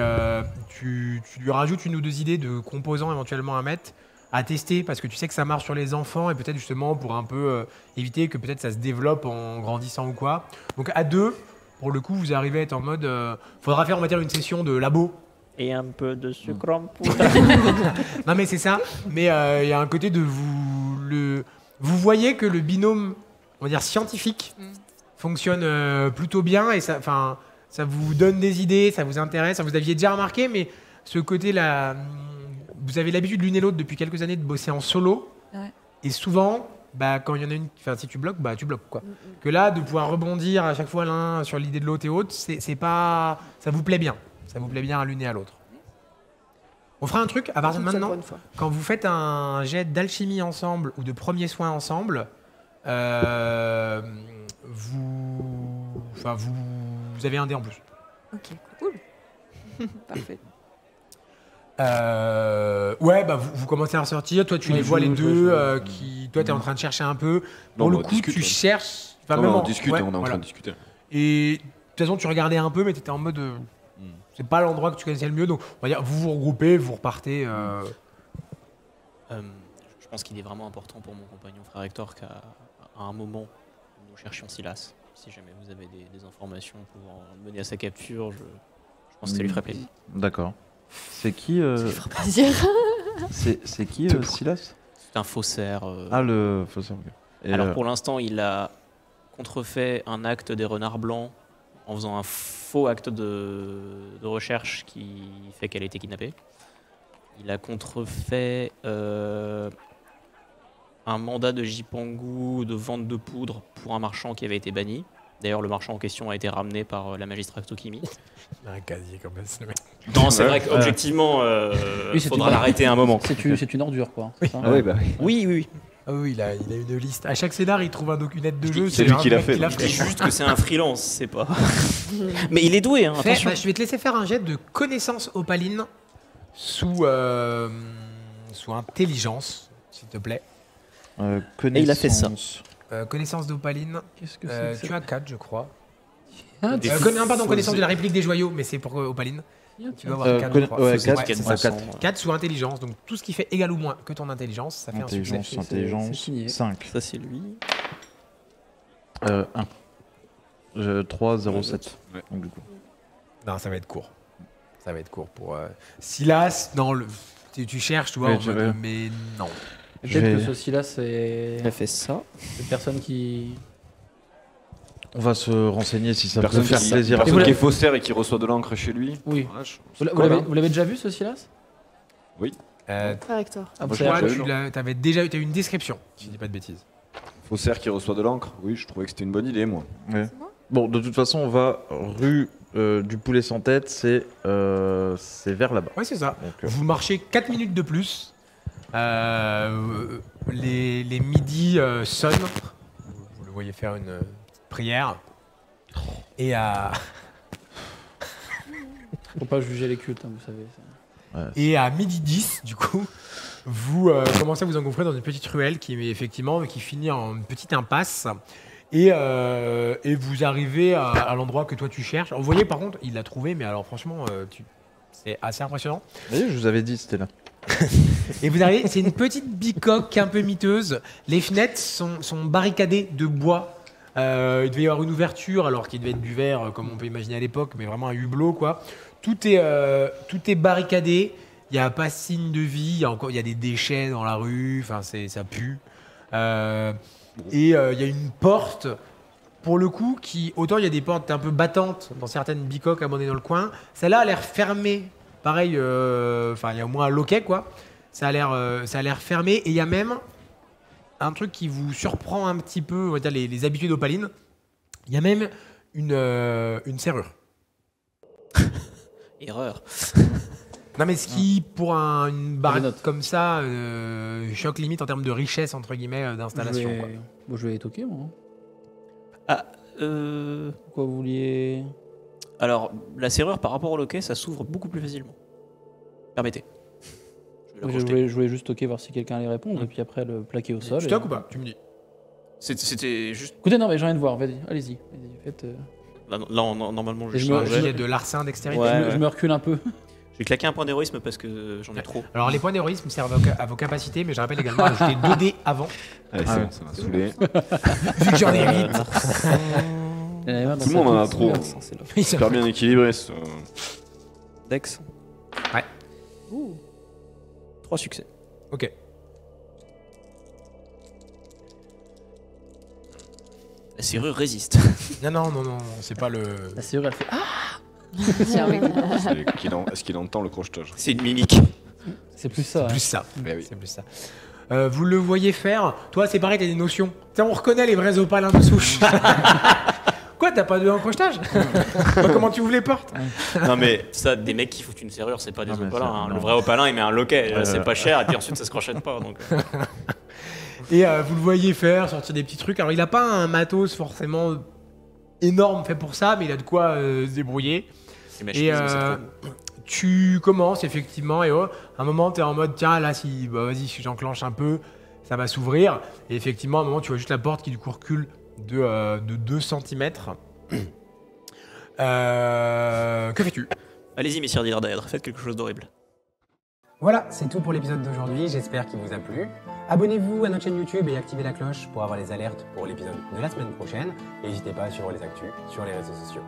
tu lui rajoutes une ou deux idées de composants éventuellement à mettre, à tester, parce que tu sais que ça marche sur les enfants et peut-être justement pour un peu éviter que peut-être ça se développe en grandissant ou quoi. Donc à deux, pour le coup, vous arrivez à être en mode... faudra faire, on va dire, une session de labo. Et un peu de sucre en poudre. Non mais c'est ça, mais il y a un côté de vous voyez que le binôme, on va dire, scientifique fonctionne plutôt bien et ça vous donne des idées, ça vous intéresse, ça vous aviez déjà remarqué, mais ce côté-là, vous avez l'habitude l'une et l'autre depuis quelques années de bosser en solo. Ouais. Et souvent, quand il y en a une, si tu bloques, tu bloques quoi. Que là, de pouvoir rebondir à chaque fois l'un sur l'idée de l'autre et autres, c'est pas, ça vous plaît bien. Ça vous plaît bien à l'une et à l'autre. On fera un truc à partir de Toute seule maintenant. pour une fois. Quand vous faites un jet d'alchimie ensemble ou de premiers soins ensemble, vous avez un dé en plus. Ok, cool. Parfait. Vous commencez à ressortir. Toi, tu Ouais, les vois je- les je- deux. je- Toi, tu es en train de chercher un peu. Non, Pour le on coup, discute, tu ouais. cherches. Enfin, Non, même on en- discute, ouais, on est en voilà. train de discuter. Et de toute façon, tu regardais un peu, mais tu étais en mode. C'est pas l'endroit que tu connaissais le mieux. Donc, on va dire, vous vous regroupez, vous repartez. Je pense qu'il est vraiment important pour mon compagnon frère Hector qu'à un moment, nous cherchions Silas. Si jamais vous avez des informations pouvant mener à sa capture, je pense que ça lui ferait plaisir. D'accord. C'est qui Plaisir. C'est qui Silas? C'est un faussaire. Le faussaire. Ok. Et, Alors pour l'instant, il a contrefait un acte des renards blancs en faisant un faux acte de recherche qui fait qu'elle a été kidnappée. Il a contrefait un mandat de Jipangu de vente de poudre pour un marchand qui avait été banni. D'ailleurs, le marchand en question a été ramené par la magistrate Tokimi. Un casier comme ça, le mec. Non, c'est vrai qu'objectivement, Oui, c'est faudra une- l'arrêter un moment. C'est une ordure, quoi. c'est ça Ah oui, bah oui. Oui. Ah oui, il a une liste. À chaque scénar, il trouve une aide de jeu. C'est lui qui l'a fait, Il a donc. C'est juste que c'est un freelance, c'est pas. Mais il est doué, hein, attention. Je vais te laisser faire un jet de connaissance opaline sous intelligence, s'il te plaît. Connaissance. il a fait ça. Connaissance d'opaline. Qu'est-ce que c'est que Tu ça as 4, je crois. Ah, Non, pardon, connaissance de la réplique des joyaux, mais c'est pour opaline. Tu dois avoir 4, je crois. ouais, C'est ça. 4, Ouais, c'est c'est ça. ça. 4 sous intelligence, donc tout ce qui fait égal ou moins que ton intelligence, ça fait un succès. Intelligence, c'est signé. 5. Ça, c'est lui. 1. 3, 0, 7. Ouais. Donc, du coup. Non, ça va être court. Ça va être court pour Silas. Non, tu cherches, tu vois, Oui, en tu mode, veux. mais non. Je Peut-être vais- que ce Silas, c'est Il a fait ça. une personne qui. On va se renseigner si ça peut Personne faire qui, plaisir. personne Et vous qui est l'avez- faussaire et qui reçoit de l'encre chez lui. Oui. Voilà, Vous l'avez déjà vu, ce Silas Frère Hector. Ah, Moi, c'est- je Toi, l'ai tu vu, avais déjà eu une description, si je dis pas de bêtises. Faussaire qui reçoit de l'encre. Oui, je trouvais que c'était une bonne idée, moi. Ouais. C'est moi Bon, de toute façon, on va rue du Poulet sans tête, c'est vers là-bas. Ouais, c'est ça. Donc, Vous marchez 4 minutes de plus. Les midis sonnent. Vous le voyez faire une prière. Et à Faut pas juger les cultes, hein, vous savez. ça. Et à midi 10, du coup, vous commencez à vous engouffrer dans une petite ruelle qui finit en une petite impasse. Et vous arrivez à l'endroit que toi tu cherches. Vous voyez, par contre, il l'a trouvé, mais alors franchement, c'est assez impressionnant. vous voyez, je vous avais dit, c'était là. Et vous arrivez, c'est une petite bicoque un peu miteuse. Les fenêtres sont barricadées de bois. Il devait y avoir une ouverture, alors qu'il devait être du verre, comme on peut imaginer à l'époque, mais vraiment un hublot, quoi. Tout est barricadé. Il n'y a pas signe de vie. Il y a des déchets dans la rue. Enfin, ça pue. Et il y a une porte, pour le coup, autant il y a des portes un peu battantes dans certaines bicoques abandonnées dans le coin. Celle-là a l'air fermée. Pareil, il y a au moins un loquet, quoi. Ça a l'air fermé. Et il y a même un truc qui vous surprend un petit peu, on va dire les habitués d'Opaline. Il y a même une serrure. Erreur. Non, mais ce qui, pour une baraque note. comme ça, choque limite en termes de richesse, entre guillemets, d'installation. quoi. Je vais toquer, moi. Ah, Pourquoi vous vouliez. alors, la serrure par rapport au loquet, ça s'ouvre beaucoup plus facilement. Permettez. Je vais la Je projeter. voulais juste toquer, voir si quelqu'un allait répondre, et puis après le plaquer au sol. Tu et- toques ou pas? Tu me dis. C'était juste. Écoutez, non, mais j'ai rien de voir, vas-y, allez-y. Faites, Là, normalement, Et je je me- changeais. J'ai de l'arsen dextérité. Ouais. je me recule un peu. J'ai claqué un point d'héroïsme parce que j'en ai trop. Alors, les points d'héroïsme servent à vos capacités, mais je rappelle également d'ajouter 2 dés avant. Allez, Ah c'est ouais. bon, ça m'a saoulé. Vu que j'en ai 8. Il y en avait marre dans Tout le sa monde en a tête. trop. C'est là. Super bien équilibré. Ce... Dex. Ouais. 3 succès. Ok. La serrure résiste. Non, c'est pas le. La serrure, elle fait. Ah, Est-ce qu'il entend le crochetage? C'est une mimique. c'est plus ça. Plus hein. ça. Eh oui. C'est plus ça. Vous le voyez faire. Toi, c'est pareil, t'as des notions. Tu sais, on reconnaît les vrais opalins de souche. Quoi, t'as pas de encrochetage? Comment tu ouvres les portes? Non mais ça, des mecs qui foutent une serrure, c'est pas des Non, mais opalins. ça, hein. non. Le vrai opalin, il met un loquet, Ouais, c'est ouais. pas cher, et puis ensuite ça se crochette pas. Donc, Et vous le voyez faire, sortir des petits trucs. Alors, il a pas un matos forcément énorme fait pour ça, mais il a de quoi se débrouiller. les Et machines, ça tu commences effectivement, et à un moment, tu es en mode tiens, là, vas-y, si j'enclenche un peu, ça va s'ouvrir. Et effectivement, à un moment, tu vois juste la porte qui du coup recule de 2 cm. Que fais-tu? Allez-y, messieurs Dirdaèdre, faites quelque chose d'horrible. Voilà, c'est tout pour l'épisode d'aujourd'hui, j'espère qu'il vous a plu. Abonnez-vous à notre chaîne YouTube et activez la cloche pour avoir les alertes pour l'épisode de la semaine prochaine. Et n'hésitez pas à suivre les actus sur les réseaux sociaux.